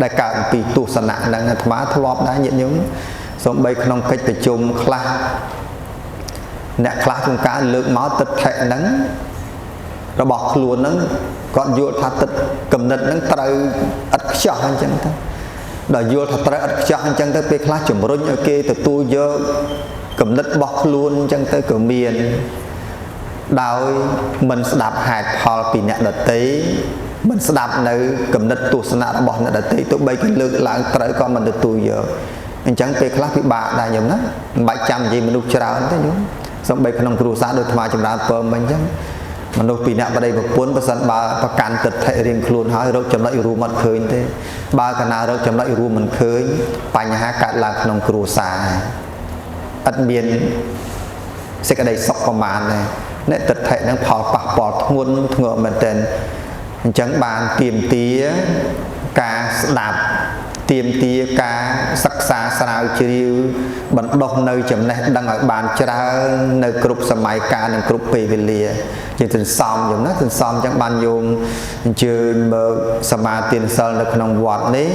ដែលកើតអំពីទស្សនៈហ្នឹងអាត្មាធ្លាប់ដែរញាតិញោមសូម្បីក្នុងកិច្ចប្រជុំខ្លះអ្នកខ្លះក្នុងការលើកមកទិដ្ឋិហ្នឹងរបស់ខ្លួនហ្នឹងគាត់យល់ថាទឹកគំនិតហ្នឹងត្រូវឥតខ្ចោះអញ្ចឹងទៅដល់យល់ថាត្រូវឥតខ្ចោះអញ្ចឹងទៅពេលខ្លះជំរុញឲ្យគេទទួលយកគំនិតរបស់ខ្លួនអញ្ចឹងទៅក៏មានដោយមិនស្ដាប់ហេតុផលពីអ្នកដទៃមិនស្ដាប់នៅគំនិតទស្សនៈរបស់អ្នកដទៃទោះបីគេលើកឡើងត្រូវក៏មិនទទួលយកអញ្ចឹងពេលខ្លះពិបាកដែរញោមណាមិនបាច់ចាំនិយាយមនុស្សច្រើនទេញោមសូម្បីក្នុងគ្រួសារដូចអាត្មាចម្រើនពើមិញអញ្ចឹងមនុស្សពីអ្នកប្តីប្រពន្ធបើសិនបើប្រកាន់ទិដ្ឋិរៀងខ្លួនហើយរកចំណុចរួមអត់ឃើញទេបើកាលណារកចំណុចរួមមិនឃើញបញ្ហាកើតឡើងក្នុងគ្រួសារអត់មានសេចក្តីសុខប្រមាណទេអ្នកទិដ្ឋិនឹងផលប៉ះពាល់ធ្ងន់ធ្ងរមែនទែនអញ្ចឹងបានទាមទារការស្ដាប់ទាមទារការសិក្សាស្រាវជ្រាវបណ្ដុះនៅចំណេះដឹងឲ្យបានច្រើននៅគ្រប់សម័យកាលនិងគ្រប់ពេលវេលាយើងសន្សំយំណាសន្សំអញ្ចឹងបានយោមអញ្ជើញមើលសមាទានសិលនៅក្នុងវត្តនេះ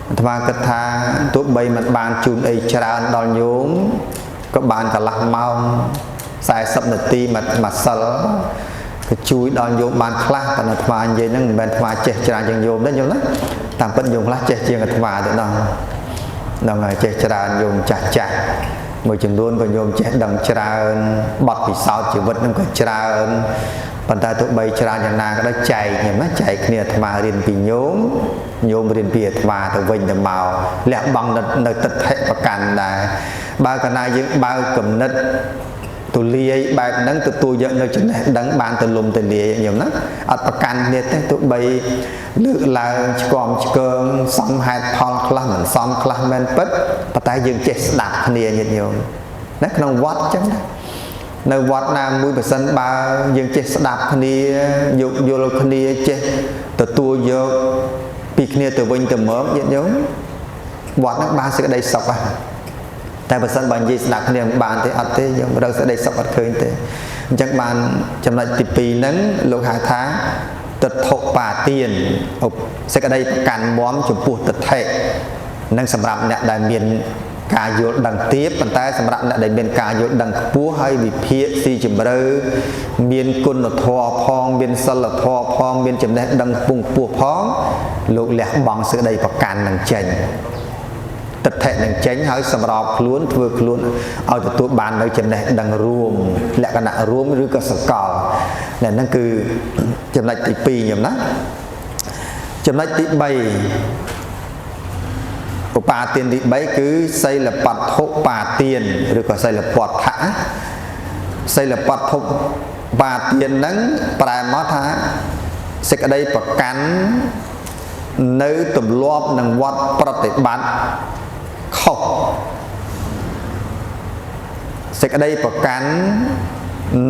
អាត្មាគិតថាទោះបីមិនបានជូនអីច្រើនដល់ញោមក៏បានកន្លះម៉ោង40នាទីមួយសិលក៏ជួយដល់ញោមបានខ្លះតែអាត្មានិយាយហ្នឹងមិនមែនអាត្មាចេះច្រើនជាងញោមទេញោមណាតាមពិតញោមខ្លះចេះជាងអាត្មាទេណោះហ្នឹងហើយចេះច្រើនញោមចាស់មួយចំនួនក៏ញោមចេះដឹងច្រើនបទពិសោធន៍ជីវិតហ្នឹងក៏ច្រើនប៉ុន្តែទោះបីច្រើនយ៉ាងណាក៏ដោយចែកញោមណាចែកគ្នាអាត្មារៀនពីញោមរៀនពីអាត្មាទៅវិញទៅមកលះបង់នៅទិដ្ឋិប្រកាន់ដែរបើកាលណាយើងបើគំនិតទូលាយបែបហ្នឹងទទួលយកនៅចំណេះដឹងបានទៅលំទៅលាយញោមណាអត់ប្រកាន់គ្នាទេទោះបីលើកឡើងឆ្គំឆ្កើងសំហេតុផលខ្លះមិនសមខ្លះមែនពិតប៉ុន្តែយើងចេះស្ដាប់គ្នាញាតិញោមណាក្នុងវត្តអញ្ចឹងណានៅវត្តណាមួយបើសិនបើយើងចេះស្ដាប់គ្នាយោគយល់គ្នាចេះទទួលយកពីគ្នាទៅវិញទៅមកញាតិញោមវត្តហ្នឹងបានសេចក្តីសុខហ่ะតែបើសិនបើនិយាយស្ដាប់គ្នាមិនបានទេអត់ទេយើងរកសេចក្តីសុខអត់ឃើញទេអញ្ចឹងបានចំណុចទី2ហ្នឹងលោកហៅថាទិដ្ឋុបាទានសេចក្តីប្រកាន់មាំចំពោះទិដ្ឋិនឹងសម្រាប់អ្នកដែលមានការយល់ដឹងទាបប៉ុន្តែសម្រាប់អ្នកដែលមានការយល់ដឹងខ្ពស់ហើយវិភាគស៊ីជម្រៅមានគុណធម៌ផងមានសិលធម៌ផងមានចំណេះដឹងខ្ពង់ខ្ពស់ផងលោកលះបង់សេចក្តីប្រកាន់នឹងចេញទិដ្ឋិនឹងចេញហើយសម្របខ្លួនធ្វើខ្លួនឲ្យទទួលបាននៅចំណេះដឹងរួមលក្ខណៈរួមឬក៏សកលហ្នឹងគឺចំណុចទី2ខ្ញុំណាចំណុចទី3ឧបាទានទី3គឺសីលបត្ថុបាទានឬក៏សីលពដ្ឋៈសីលបត្ថុបាទានហ្នឹងប្រែមកថាសេចក្តីប្រកាន់នៅទម្លាប់នឹងវត្តប្រតិបត្តិខុសសេចក្តីប្រកាន់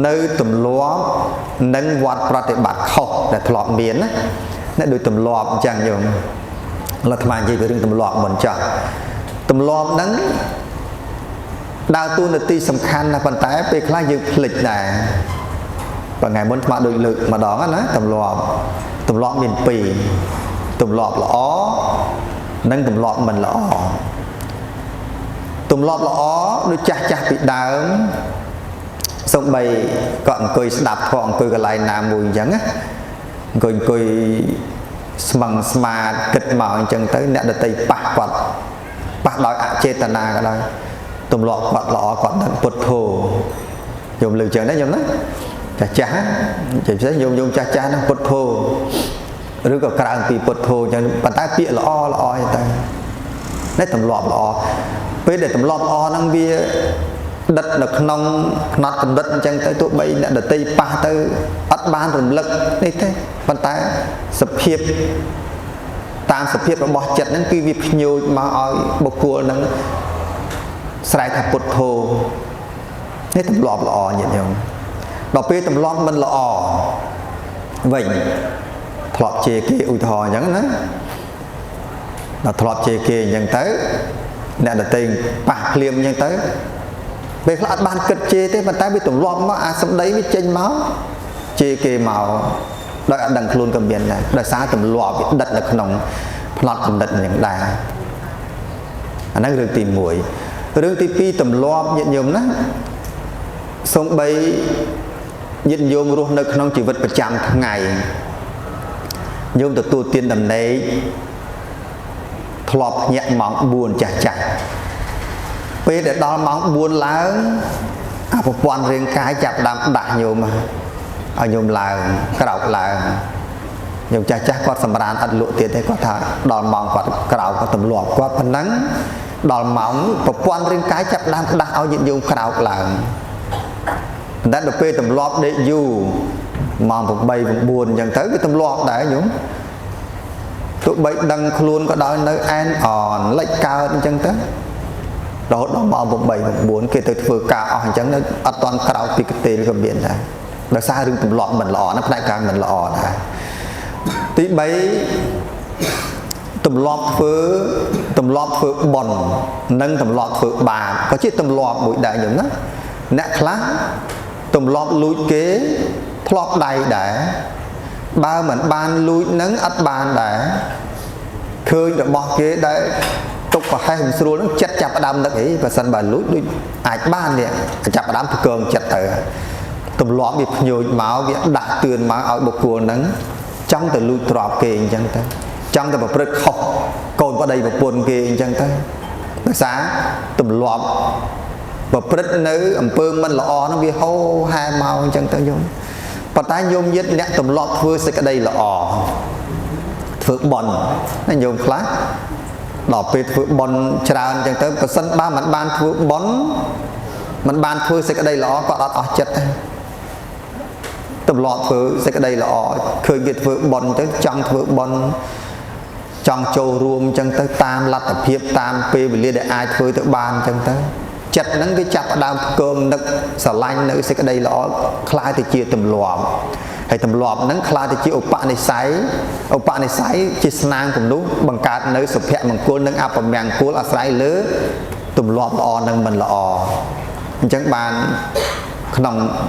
នៅទម្លាប់នឹងវត្តប្រតិបត្តិខុសដែលធ្លាប់មានណាដូចទម្លាប់អញ្ចឹងញោមឥឡូវអាត្មានិយាយពីរឿងទម្លាប់មិនចាស់ទម្លាប់ហ្នឹងដើរតួនាទីសំខាន់ណាស់ប៉ុន្តែពេលខ្លះយើងភ្លេចដែរថ្ងៃមុនអាត្មាដូចលើកម្ដងណាទម្លាប់មាន2ទម្លាប់ល្អនិងទម្លាប់មិនល្អទម្លាប់ល្អដូចចាស់ពីដើមសូម្បីក៏អង្គុយស្ដាប់ធម៌អង្គុយកន្លែងណាមួយអញ្ចឹងណាអង្គុយស្មឹងស្មាតគិតមកអញ្ចឹងទៅអ្នកដទៃប៉ះគាត់ប៉ះដោយអចេតនាក៏ដោយទម្លាប់គាត់ល្អគាត់ដឹងពុទ្ធោយំលើអញ្ចឹងណាយំណាចាស់ពិសេសយំចាស់ណាពុទ្ធោឬក៏ក្រៅពីពុទ្ធោអញ្ចឹងប៉ុន្តែពាក្យល្អទៅនេះទម្លាប់ល្អពេលដែលទម្លាប់ល្អហ្នឹងវា đứt được nông nọt cầm đứt chẳng tới tụi bay đã được tây pa tới ắt ban rừng lực đi thế bàn tay sập hiệp tam sập hiệp là bỏ chặt những cái việc nhiều mà ở bậc cua nó sai thập bột thô thế tầm lọp lọ nhỉ không đọc bê tầm lọp mình lọ vậy thọp chê kia ui thò chẳng đó là thọp chê kia chẳng tới nè là tiền bạc liềm chẳng tới về là ban cất chê thế mà tay bị tụm lọp mà xong đấy mới chênh máu chê kia màu đợi đằng luôn cầm biển này đợi xa tụm lọp bị đật là nồng lọt tụm đật những đà nó rừng tìm mũi rừng tìm pi tụm lọp nhận nhầm đó xong bây nhận nhôm luôn nơi không chỉ vậtประจำ tháng ngày nhôm từ tu tiên đầm đấy thọp nhẹ mỏng buồn chả chả bây để đo mỏng buồn lớn một quan riêng cái chặt đạm đại nhôm mà ở nhôm là cái đầu là nhôm chả chả có sầm ran ăn lụa tiền thế có thà đo mỏng có cái đầu có tầm lụa có phần nắng đo mỏng một quan riêng cái chặt đạm đại ao nhận nhôm cái đầu là đã được phê tầm lọp để dù mà một bầy một buồn chẳng tới cái tầm lọp đấy nhúng tụi bầy đăng luôn có đói nơi an òn lệch cao chẳng tới đó mà một bầy một buồn kia từ vừa cao òn chẳng nó ở toàn cao thì cái tên cái biển này nó xa rừng tầm lọp mình lọ nó lại càng mình lọ này tí bấy tầm lọp phơ bòn nâng tầm lọp phơ bà có chiếc tầm lọp bụi đại nhúng đó nè khá tụm lọp lùi kế lọp đầy để ba mình ban lùi nắng ắt ban để khơi được bỏ kế đấy tục vào hai hình xưa nó chặt chặt đam được ấy và sân bà lùi đuôi ai ban nè chặt đám cường chặt thở tụm lọp bị nhiều máu bị đã tường máu ở bậc cua nắng trong từ lùi trọp kề chẳng tới trong từ bậc rất khóc còn có đây bậc buồn kề chẳng tới sáng tụm lọp và bật nữ ẩm phương mình lọ nó bị hô hai màu chẳng tới dùng và ta dùng nhất nhạc tùm lọt vừa sẽ cái đây là phước bòn nó dùng khá đỏ phết phước bòn tràn chẳng tới và sân ba mặt ban phước bón mặt ban phước sẽ cái đây là có đọt chất tùm lọt phước sẽ cái đây là khơi nghiệt phước bòn tới trong phước bòn trong châu ruộng chẳng tới tam lặt tập hiệp tam phê vì liên để ai phước tới ban chẳng tới chặt nắng cái chặt đào cơm nực xả lanh nữa sẽ cái đây là khai thì chia tầm lọp hay tầm lọp nắng khai thì chia ốp bạn này sấy chia sang cùng lúc bằng cát nơi sụp hẹ bằng côn nắng áp bằng mèn côn là sấy lứa tầm lọp nâng mình là chẳng bàn nòng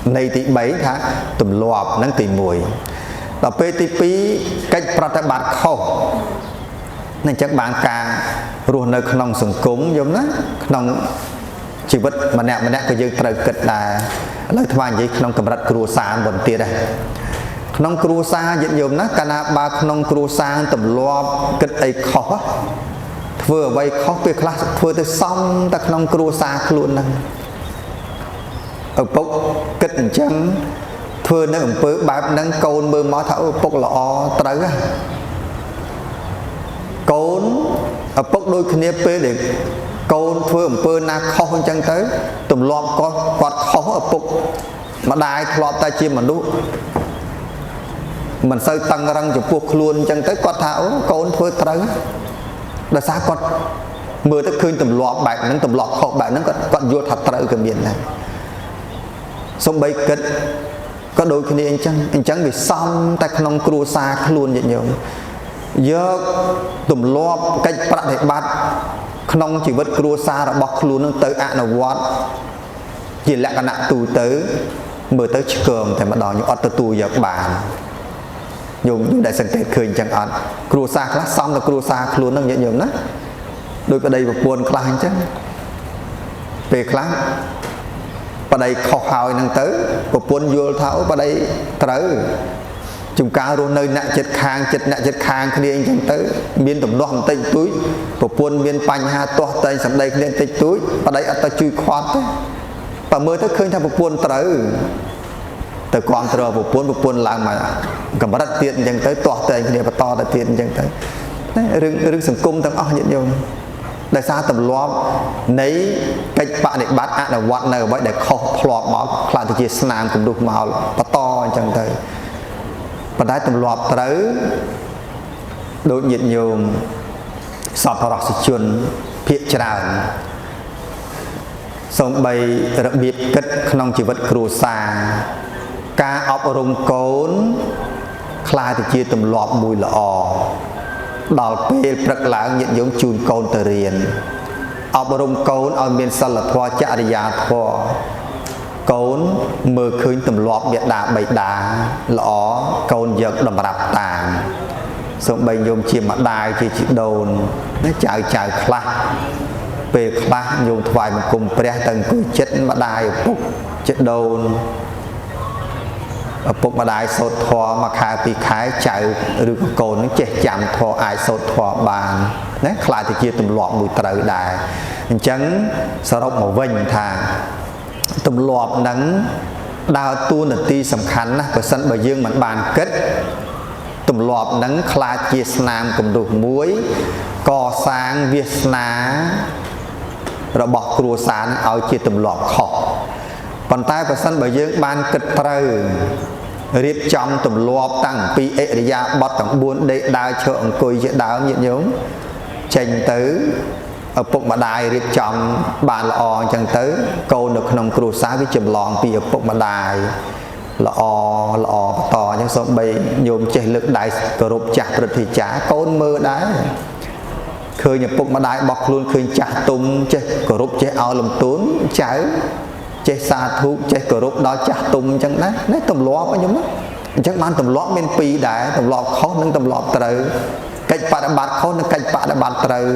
này thì mấy tháng tầm lọp nắng tìm mùi và PTP cách prata bát khâu nên chắc bạn càng luôn nơi không sừng cúng giống đó không chỉ vật mà nè cái dương trời kịch là lời thoại gì không cầm đặt cua sa bồn tiệt đây không cua sa diễn dùng đó cana ba không cua sa tầm loa kịch ấy khó vừa vay khó việc là vừa từ xong ta không cua sa luôn nè ở bốc kịch chẳng vừa nó bự bạp nâng côn bự máu thảo bốc lọ tới côn ở bốc đôi khi nếp để côn phơi bơ na khó hơn chân tới tụm lọp có quạt khó ở bốc mà đai lọp ta chim mà đu mình sơi tăng răng chụp buộc luôn chân tới quạt thảo côn phơi tới là sao quạt mưa tới khơi tụm lọp bạn nó tụm lọp khó bạn nó quạt vô thật tới cái miền này sông bay kết có đôi khi anh chẳng bị xong ta không cua xa luôn vậy nhiều giờ tụm lọp cách bắt để bắt không chỉ vật cua xa là bọc luôn nó tới ạ nào quát chỉ lại cái nặng tù tới mưa tới cường thì mà đòi những ọt tù giờ bàn dùng để sang tết khơi chẳng ăn cua xa khác xong là cua xa luôn nó vậy nhiều đó đôi cái đây một buồn khai chứ về khác và đây khó hào năng tới một buồn vô tháo và đây tới chúng ta luôn nơi nặng chết khang khi anh chẳng tới miền tầm loạn tây túi một buồn miền panh ha to tây sầm đây lên tây túi và đây ta chui khoát và mưa tới khơi theo một buồn tới từ con từ một buồn làm mà cầm bắt tiền chẳng tới to tây kia và to là tiền chẳng tới rừng sừng cung thằng nhận nhiều ដោយសារទម្លាប់នៃកិច្ចបដិបត្តិអនុវត្តនៅអ្វីដែលខុសធ្លាប់មកខ្លះទៅជាស្នាមគំនុះមកបន្តអញ្ចឹងទៅប៉ុន្តែទម្លាប់ត្រូវដូចញាតិញោមសប្បុរសជនភាគច្រើនសូម្បីរបៀបគិតក្នុងជីវិតគ្រួសារការអប់រំកូនខ្លាយទៅជាទម្លាប់មួយល្អដល់ពេលព្រឹកឡើងញាតិញោមជូនកូនទៅរៀនអប់រំកូនឲ្យមានសិលធម៌ចរិយាធម៌កូនមើលឃើញទម្លាប់មេដាបៃតាល្អកូនយកតម្រាប់តាមសូម្បីញោមជាម្ដាយជាជីដូនចៅខ្លះពេលខ្លះញោមថ្វាយបង្គំព្រះទៅអង្គុយចិត្តម្ដាយឪពុកជីដូនឪពុកម្ដាយសូត្រធម៌មួយខែពីរខែចៅឬកូននឹងចេះចាំធម៌អាចសូត្រធម៌បានណាខ្លាចទៅជាទម្លាប់មួយត្រូវដែរអញ្ចឹងសរុបមកវិញថាទម្លាប់ហ្នឹងដើរតួនាទីសំខាន់ណាស់បើសិនបើយើងមិនបានគិតទម្លាប់ហ្នឹងខ្លាចជាស្នាមគំនុះមួយកសាងវាសនារបស់គ្រួសារឲ្យជាទម្លាប់ខុសប៉ុន្តែបើសិនបើយើងបានគិតត្រូវរៀបចំទម្លាប់តាំងពីអិរិយាបថទាំង4ដេកដើរឈរអង្គុយជាដើមញាតិញោមចេញទៅឪពុកម្ដាយរៀបចំបានល្អអញ្ចឹងទៅកូននៅក្នុងគ្រួសារវាចម្លងពីឪពុកម្ដាយល្អបន្តអញ្ចឹងសូម្បីញោមចេះលើកដៃគោរពចាស់ព្រឹទ្ធាចារ្យកូនមើលដែរឃើញឪពុកម្ដាយរបស់ខ្លួនឃើញចាស់ទុំចេះគោរពចេះឲ្យលំទោនចៅចេះសាធុចេះគោរពដល់ចាស់ទុំអញ្ចឹងដែរនេះទម្លាប់ខ្ញុំណាអញ្ចឹងបានទម្លាប់មានពីរដែរទម្លាប់ខុសនិងទម្លាប់ត្រូវកិច្ចបដិបត្តិខុសនិងកិច្ចបដិបត្តិត្រូវ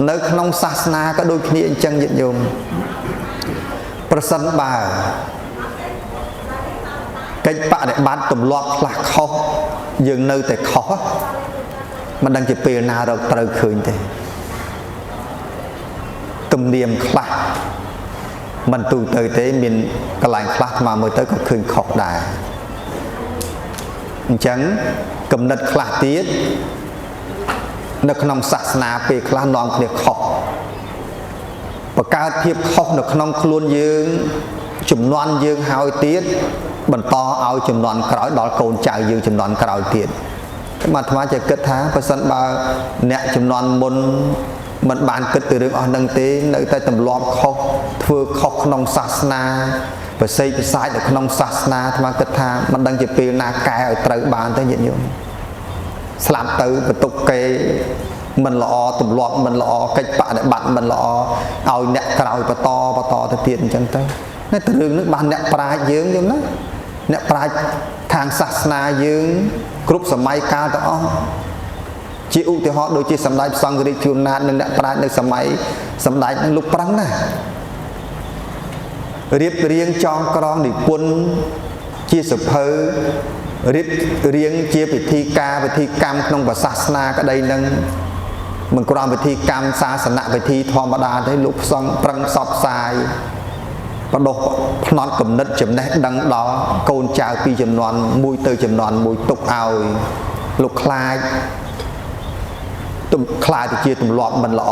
នៅក្នុងសាសនាក៏ដូចគ្នាអញ្ចឹងញាតិញោមប្រសិនបើកិច្ចបដិបត្តិទម្លាប់ខ្លះខុសយើងនៅតែខុសមិនដឹងជាពេលណារកត្រូវឃើញទេទំនៀមខ្លះមិនទូទៅទេមានកន្លែងខ្លះមកមើលទៅក៏ឃើញខុសដែរអញ្ចឹងគំនិតខ្លះទៀតនៅក្នុងសាសនាពេលខ្លះនាំគ្នាខុសបង្កើតភាពខុសនៅក្នុងខ្លួនយើងជំនាន់យើងហើយទៀតបន្តឲ្យជំនាន់ក្រោយដល់កូនចៅយើងជំនាន់ក្រោយទៀតអាត្មាចេះគិតថាបើសិនបើអ្នកជំនាន់មុនមិនបានគិតពីរឿងអស់នឹងទេនៅតែទម្លាប់ខុសធ្វើខុសក្នុងសាសនាប្រសិទ្ធពិសាចនៅក្នុងសាសនាអាត្មាគិតថាមិនដឹងជាពេលណាកែឲ្យត្រូវបានទេញាតិញោមស្លាប់ទៅបន្ទុកគេមិនល្អទម្លាប់មិនល្អកិច្ចបដិបត្តិមិនល្អឲ្យអ្នកក្រោយបន្តទៅទៀតអញ្ចឹងទៅនេះទៅរឿងនេះបានអ្នកប្រាជ្ញយើងយល់ណាអ្នកប្រាជ្ញខាងសាសនាយើងគ្រប់សម័យកាលទាំងអស់ជាឧទាហរណ៍ដូចជាសម្ដេចព្រះសង្ឃរាជជួនណាតនិងអ្នកប្រាជ្ញនៅសម័យសម្ដេចនឹងលោកប្រឹងណារៀបរៀងចងក្រងនិពន្ធជាសភៅរៀបរៀងជាពិធីការវិធីកម្មក្នុងសាសនាក្តីនឹងមិនគ្រាន់ពិធីកម្មសាសនវិធីធម្មតាទេលោកផ្សងប្រឹងផ្សព្វផ្សាយបដោះផ្នត់គំនិតចំណេះដឹងដល់កូនចៅពីចំនួនមួយទៅចំនួនមួយទុកឲ្យលោកខ្លាចទៅជាទម្លាប់មិនល្អ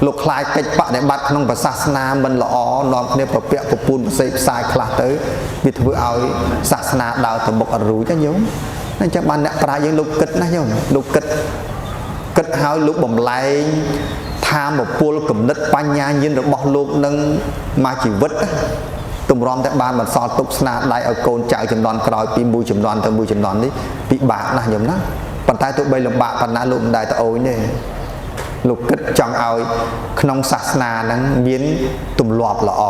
លោកខ្លាចកិច្ចបដិបត្តិក្នុងសាសនាមិនល្អនាំគ្នាប្រពាក់ប្រពូនផ្សេងផ្សាយខ្លះទៅវាធ្វើឲ្យសាសនាដើរទៅមុខអត់រួចណាញោមអញ្ចឹងបានអ្នកប្រាជ្ញយើងលោកគិតណាញោមលោកគិតឲ្យលោកបំលែងធម៌ពលគំនិតបញ្ញាញាណរបស់លោកនឹងមកជីវិតទម្រាំតែបានបន្សល់ទុកស្នាដៃឲ្យកូនចៅចំនួនក្រោយពីមួយចំនួនទៅមួយចំនួននេះពិបាកណាស់ញោមណាប៉ុន្តែទោះបីលំបាកប៉ុណ្ណាលោកមិនដែលទៅអូនទេលោកគិតចង់ឲ្យក្នុងសាសនាហ្នឹងមានទម្លាប់ល្អ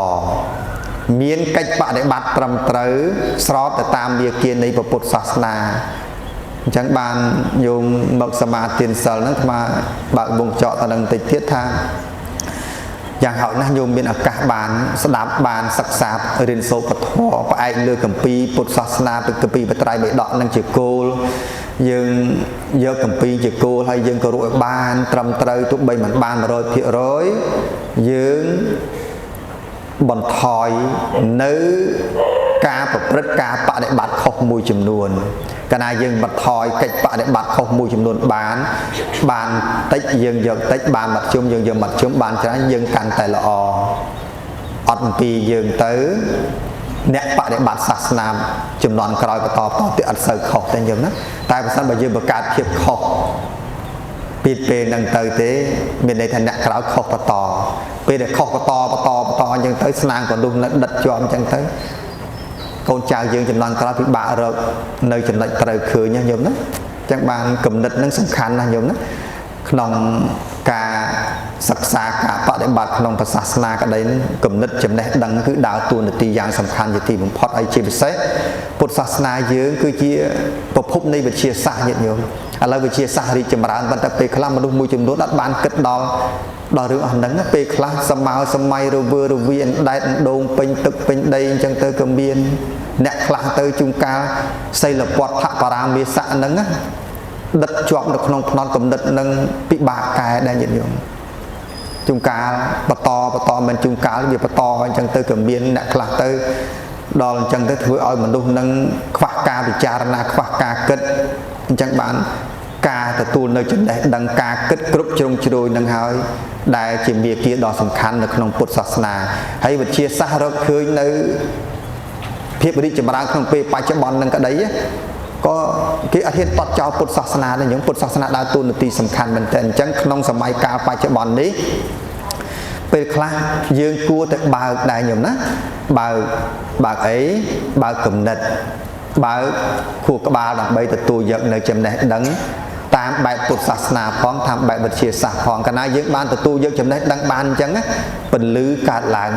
មានកិច្ចបដិបត្តិត្រឹមត្រូវស្របទៅតាមមាគ៌ានៃពុទ្ធសាសនាអញ្ចឹងបានយោមមកសមាទានសិលហ្នឹងអាត្មាបើកវងចកទៅនឹងតិចទៀតថាយ៉ាងហោចណាស់ញោមមានឱកាសបានស្ដាប់បានសិក្សារៀនសូត្រពធផ្អែកលើគម្ពីរពុទ្ធសាសនាពីគម្ពីរបត្រៃបិដកនឹងជាគោលយើងយកគម្ពីរជាគោលហើយយើងក៏រួចឲ្យបានត្រឹមត្រូវទោះបីមិនបាន 100% យើងបន្ថយនៅការប្រព្រឹត្តការបដិបត្តិខុសមួយចំនួន កាលណាយើងបត់ថយកិច្ចបដិបត្តិខុសមួយចំនួនបានតិចយើងយកតិចបានមធ្យមយើងយកមធ្យមបានច្រើនយើងកាន់តែល្អអត់អំពីយើងទៅអ្នកបដិបត្តិសាសនាចំនួនក្រោយបន្តទៀតអត់សូវខុសទេញោមណាតែបើសិនបើយើងបង្កើតភាពខុសពីពេលហ្នឹងទៅទេមានន័យថាអ្នកក្រោយខុសបន្តពេលដែលខុសបន្តអញ្ចឹងទៅស្នាងក៏នោះនៅដិតជាប់អញ្ចឹងទៅកូនចៅយើងចំនួនក្រោយពិបាករកនៅចំណុចត្រូវឃើញណាញោមណាអញ្ចឹងបានគំនិតហ្នឹងសំខាន់ណាស់ញោមណាក្នុងការសិក្សាការបដិបត្តិក្នុងសាសនាក្តីនឹងគំនិតចំណេះដឹងគឺដើរតួនាទីយ៉ាងសំខាន់ជាទីបំផុតហើយជាពិសេសពុទ្ធសាសនាយើងគឺជាប្រភពនៃវិទ្យាសាស្ត្រញាតិញោមឥឡូវវិទ្យាសាស្ត្ររីកចម្រើនប៉ុន្តែពេលខ្លះមនុស្សមួយចំនួនអត់បានគិតដល់រឿងអស់ហ្នឹងពេលខ្លះសម័យរវើរវាអណ្ដែតអណ្ដូងពេញទឹកពេញដីអញ្ចឹងទៅក៏មានអ្នកខ្លះទៅជួនកាលសីលពតថបរាមេសៈហ្នឹងណាដិតជាប់នៅក្នុងផ្នត់គំនិតនឹងពិបាកកែដែរញាតិញោមជួនកាលបន្តមិនជួនកាលវាបន្តអញ្ចឹងទៅក៏មានអ្នកខ្លះទៅដល់អញ្ចឹងទៅធ្វើឲ្យមនុស្សនឹងខ្វះការពិចារណាខ្វះការគិតអញ្ចឹងបានការទទួលនៅចំណេះដឹងការគិតគ្រប់ជ្រុងជ្រោយនឹងហើយដែលជាមាគ៌ាដ៏សំខាន់នៅក្នុងពុទ្ធសាសនាហើយវិទ្យាសាស្ត្ររកឃើញនៅភាពរីកចម្រើនក្នុងពេលបច្ចុប្បន្ននឹងក្តីក៏គេអត់ហ៊ានបត់ចោលពុទ្ធសាសនាដែរញោមពុទ្ធសាសនាដើរតួនាទីសំខាន់មែនតើអញ្ចឹងក្នុងសម័យកាលបច្ចុប្បន្ននេះពេលខ្លះយើងគួរតែបើកដែរញោមណាបើកអីបើកគំនិតបើកខួរក្បាលដើម្បីទទួលយកនៅចំណេះដឹងតាមបែបពុទ្ធសាសនាផងតាមបែបវិទ្យាសាស្ត្រផងកាលណាយើងបានទទួលយកចំណេះដឹងបានអញ្ចឹងពន្លឺកើតឡើង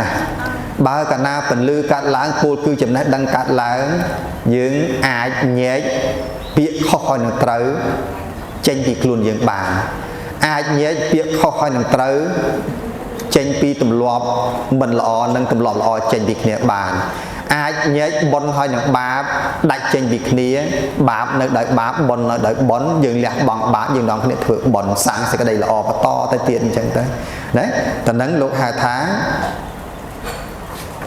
បើកាលណាពន្លឺកើតឡើងពលគឺចំណេះដឹងកើតឡើងយើងអាចញែកពាក្យខុសហើយនឹងត្រូវចេញពីខ្លួនយើងបានអាចញែកពាក្យខុសហើយនឹងត្រូវចេញពីទម្លាប់មិនល្អនិងទម្លាប់ល្អចេញពីគ្នាបានអាចញែកបុណ្យហើយនឹងបាបដាច់ចេញពីគ្នាបាបនៅដោយបាបបុណ្យនៅដោយបុណ្យយើងលះបង់បាបយើងនាំគ្នាធ្វើបុណ្យសាងសេចក្តីល្អបន្តទៅទៀតអញ្ចឹងទៅណាតែនឹងលោកហៅថា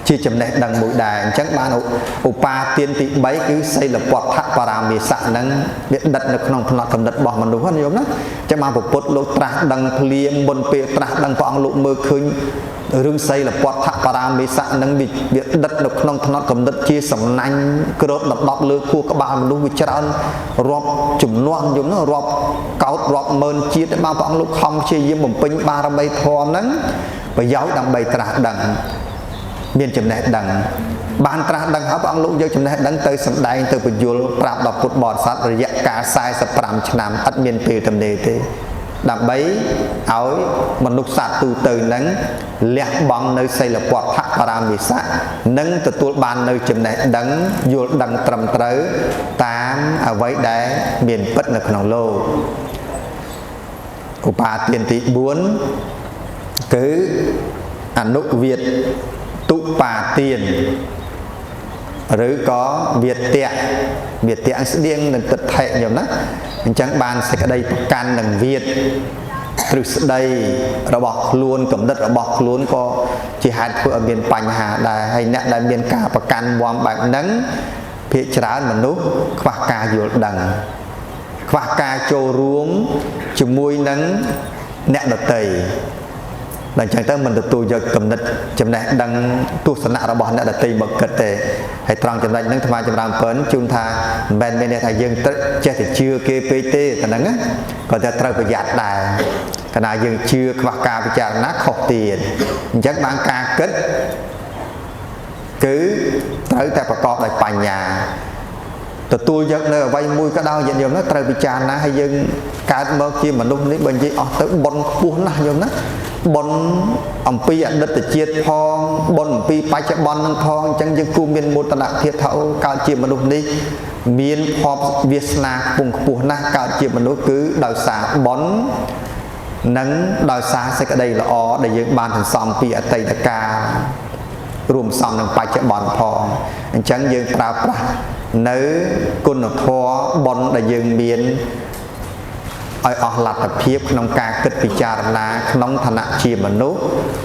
ជាចំណេះដឹងមួយដែរអញ្ចឹងបានឧបាទានទី3គឺសីលពតថបរាមេសៈហ្នឹងវាដិតនៅក្នុងផ្នត់កំណត់របស់មនុស្សណាយល់ណាអញ្ចឹងបានពុទ្ធលោកត្រាស់ដឹងភ្លាមមុនពេលត្រាស់ដឹងព្រះអង្គលោកមើលឃើញរឿងសីលពតថបរាមេសៈហ្នឹងវាដិតនៅក្នុងផ្នត់កំណត់ជាសំណាញ់គ្របដណ្ដប់លើខួរក្បាលមនុស្សវាច្រើនរាប់ចំនួនយល់ណារាប់កោតរាប់ម៉ឺនជាតិតែបានព្រះអង្គលោកខំព្យាយាមបំពេញបារមីធម៌ហ្នឹងប្រយោជន៍ដើម្បីត្រាស់ដឹងមានចំណេះដឹងបានត្រាស់ដឹងហើយព្រះអង្គលោកយកចំណេះដឹងទៅសម្ដែងទៅបញ្យលប្រាប់ដល់ពុទ្ធបរិស័ទរយៈកាល45ឆ្នាំអត់មានពេលទំនេរទេដើម្បីឲ្យមនុស្សសត្វទូទៅនឹងលះបង់នៅសីលពតថបរាមេសៈនិងទទួលបាននៅចំណេះដឹងយល់ដឹងត្រឹមត្រូវតាមអ្វីដែលមានពិតនៅក្នុងលោកឧបាទានទី4គឺអនុវាទទុបាទានឬក៏វាទៈស្តៀងនឹងទិដ្ឋិញោមណាអញ្ចឹងបានសេចក្តីប្រកាន់នឹងវាទទ្រឹស្ដីរបស់ខ្លួនគំនិតរបស់ខ្លួនក៏ជាហេតុធ្វើឲ្យមានបញ្ហាដែរហើយអ្នកដែលមានការប្រកាន់វំបែបហ្នឹងភាគច្រើនមនុស្សខ្វះការយល់ដឹងខ្វះការចូលរួមជាមួយនឹងអ្នកដទៃដល់អញ្ចឹងទៅមិនទទួលយកគំនិតចំណេះដឹងទស្សនៈរបស់អ្នកដទៃមកគិតទេហើយត្រង់ចំណុចហ្នឹងថ្មចម្រើនពើជូនថាមិនមែនមានថាយើងចេះតែជឿគេពេកទេតែហ្នឹងក៏តែត្រូវប្រយ័ត្នដែរកាលណាយើងជឿខ្វះការពិចារណាខុសទៀតអញ្ចឹងបានការគិតគឺត្រូវតែប្រកបដោយបញ្ញាទទួលយកនៅអ្វីមួយក៏ដោយយើងណាត្រូវពិចារណាហើយយើងកើតមកជាមនុស្សនេះបើនិយាយអស់ទៅបុណ្យខ្ពស់ណាស់យើងណាបុណ្យអំពីអតីតជាតិផងបុណ្យអំពីបច្ចុប្បន្ននឹងផងអញ្ចឹងយើងគួរមានមោទនភាពថាអូកើតជាមនុស្សនេះមានភពវាសនាខ្ពង់ខ្ពស់ណាស់កើតជាមនុស្សគឺដោយសារបុណ្យនិងដោយសារសេចក្តីល្អដែលយើងបានសន្សំពីអតីតកាលរួមផ្សំនឹងបច្ចុប្បន្នផងអញ្ចឹងយើងប្រើប្រាស់នៅគុណធម៌បុណ្យដែលយើងមានឲ្យអស់លទ្ធភាពក្នុងការគិតពិចារណាក្នុងឋានៈជាមនុស្ស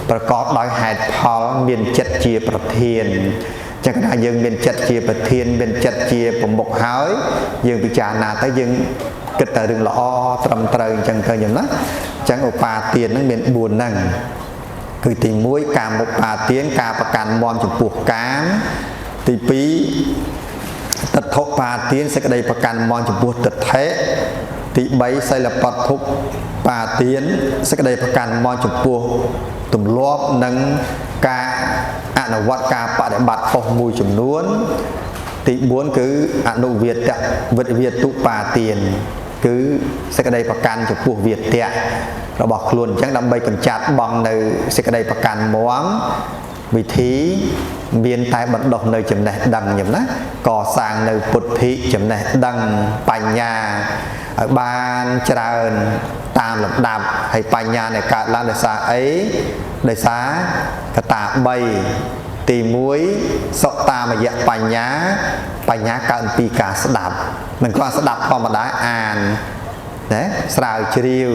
ប្រកបដោយហេតុផលមានចិត្តជាប្រធាន chẳng hạn dương bên chật chia bậc thiên bên chật chia bổng bộc hói dương bị trả nà tới dương kịch tới đừng lõ trầm trời chẳng thời nhầm đó chẳng ở bà tiền nó miền buồn nằng cứ tìm muối cả một bà tiếng cả bà càn mòn chụp buộc cám thì phí tật thọ bà tiếng sẽ cái đây bà càn mòn chụp buộc tật thế thì bấy xây là bật thúc bà tiếng sẽ cái đây bà càn mòn chụp buộc tùm lóp nâng ca nó vắt ca bà để bật phòng mùi chùm nuốn thì muốn cứ nụ Việt vật Việt tụ bà tiền cứ sẽ cái đây bà can cho buộc Việt tệ nó bọc luôn chẳng đâm bay cầm chặt bằng nơi sẽ cái đây bà can món vì thí viên tai bật độc nơi chấm này đằng nhầm đó cò sang nơi bột thị chấm này đằng bành nhà ở ban tràn tam lập đạp hay bành nhà này cả lan đời xa ấy đời xá cả tạ bay tìm muối sọ ta mà dạ bành nhá cận pi cả sẽ đạp mình có sẽ đạp qua mà đá an đấy sào chiêu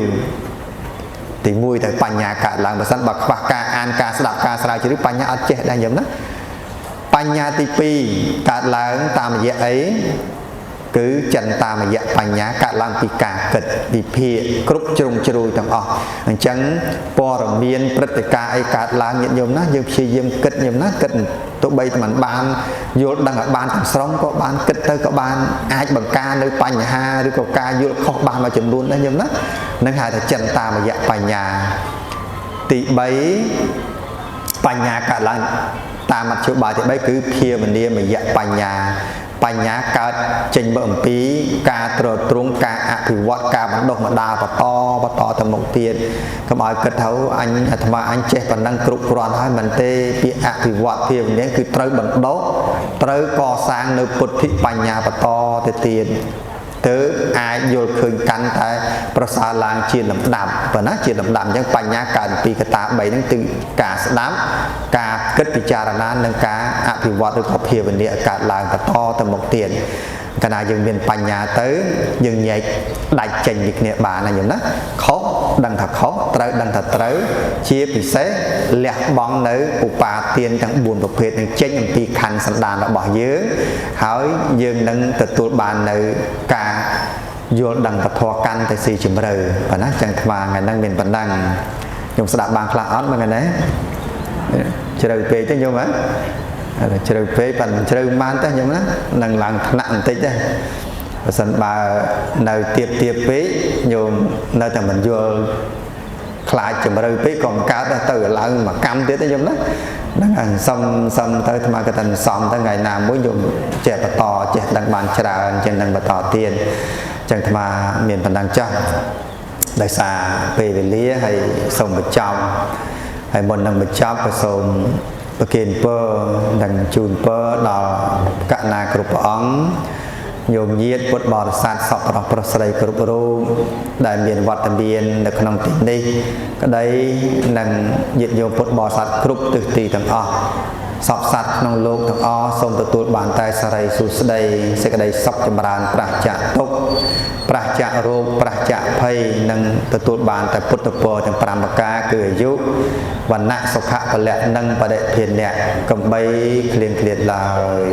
tìm muối tại bành nhá cả làng mà sân bạc bạc ca an ca sẽ đạp ca sào chiêu bành nhá ăn chết đang giống đó bành nhá tí pi cả làng ta mà dạ ấy cứ chân ta mà dạ bành nhá cả làng pi cả kịch pi phe cướp chung chui thằng chẳng po rồi miên bật ca ấy cả làng nhận nhôm nó như khi dâm kịch nhôm nó kịch tụi bay mình ban vô đang ở ban thằng sống có ban kịch tới có ban ai bằng ca nơi bành ha rồi có ca vô khó ban mà chừng luôn đó nhôm đó nên hai là chân ta mà dạ bành nhà tị bấy bành nhà cả làng ta mặt chỗ bài thì bấy cứ kia mình đi mà dạ bành nhà cả trình bẩm pí ca trò trung ca thì vót ca bản đồ mà đa và to tầm một tiền các bạn kết thấu anh thầm anh che phần năng cục còn hai mình tê bị thì vót thì những cứ trơi bản đồ trơi co sang nơi bột thị bành nhà và to thì tiền từ ai vô khơi canh tại prasa lang chiên làm đạm và nó chiên làm đạm những bành nhà cả vì cái ta bảy đến từ cả đám cả kết bị trà là nâng cá thì vót được học hiểu về địa cả làng cả to tầm một tiền cái này dừng miền bành nhà tới dừng nhảy đại trình việc nè bà này giống đó khó đằng thật khó tới đằng thật tới chia bị xé lẹt bóng nữ của bà tiền chẳng buồn bậc huyệt nên chết những tí khăn sẵn đàn đã bỏ dưới hỏi dừng nâng từ tuổi bàn nữ cả vô đằng thật thoa căn tại xì chùm rừ và nó chẳng mà ngày năng miền bành đằng dùng sẽ đặt bàn khá ớt mà ngày đấy chờ đợi về tới vô mà chơi về phần chơi man tới giống đó lần lần nặng tích đây và sân bà nơi tiệp với nhiều nơi thằng mình vô lại chừng rồi với còn cá từ lại mà cam tới giống đó đang xong tới mà cái thành xong tới ngày nào mới dùng chè bà to chè đang bàn trà trên đang bà to tiền chẳng mà miền phần đang trong đại xà về lía hay sông bịch trong hay một năng bịch trong và sôngประเคนเปอร์ดังจูนเปอร์ดอกะนากรุปอังโยมเยียดพุทธบริษัทสอบปรับประสัยกรุปรูได้เรียนวัดเบียนในขนมติดนี้ก็ได้นั่งเยียดโยมพุทธบริษัทกรุปตึกตีต่างสอบสัตว์นองโลกต่างทรงตัวบานใต้สลายสุดใดเสกใดสอบจำรานปราจะตกปราจะโรคปราจะภัยนั่งตัวบานแต่พุทธปอจังปรามกาเกิดยุวันณะสุขะประเละนั่งประเดเพียนเนี่ยกำใบเคลียนลาย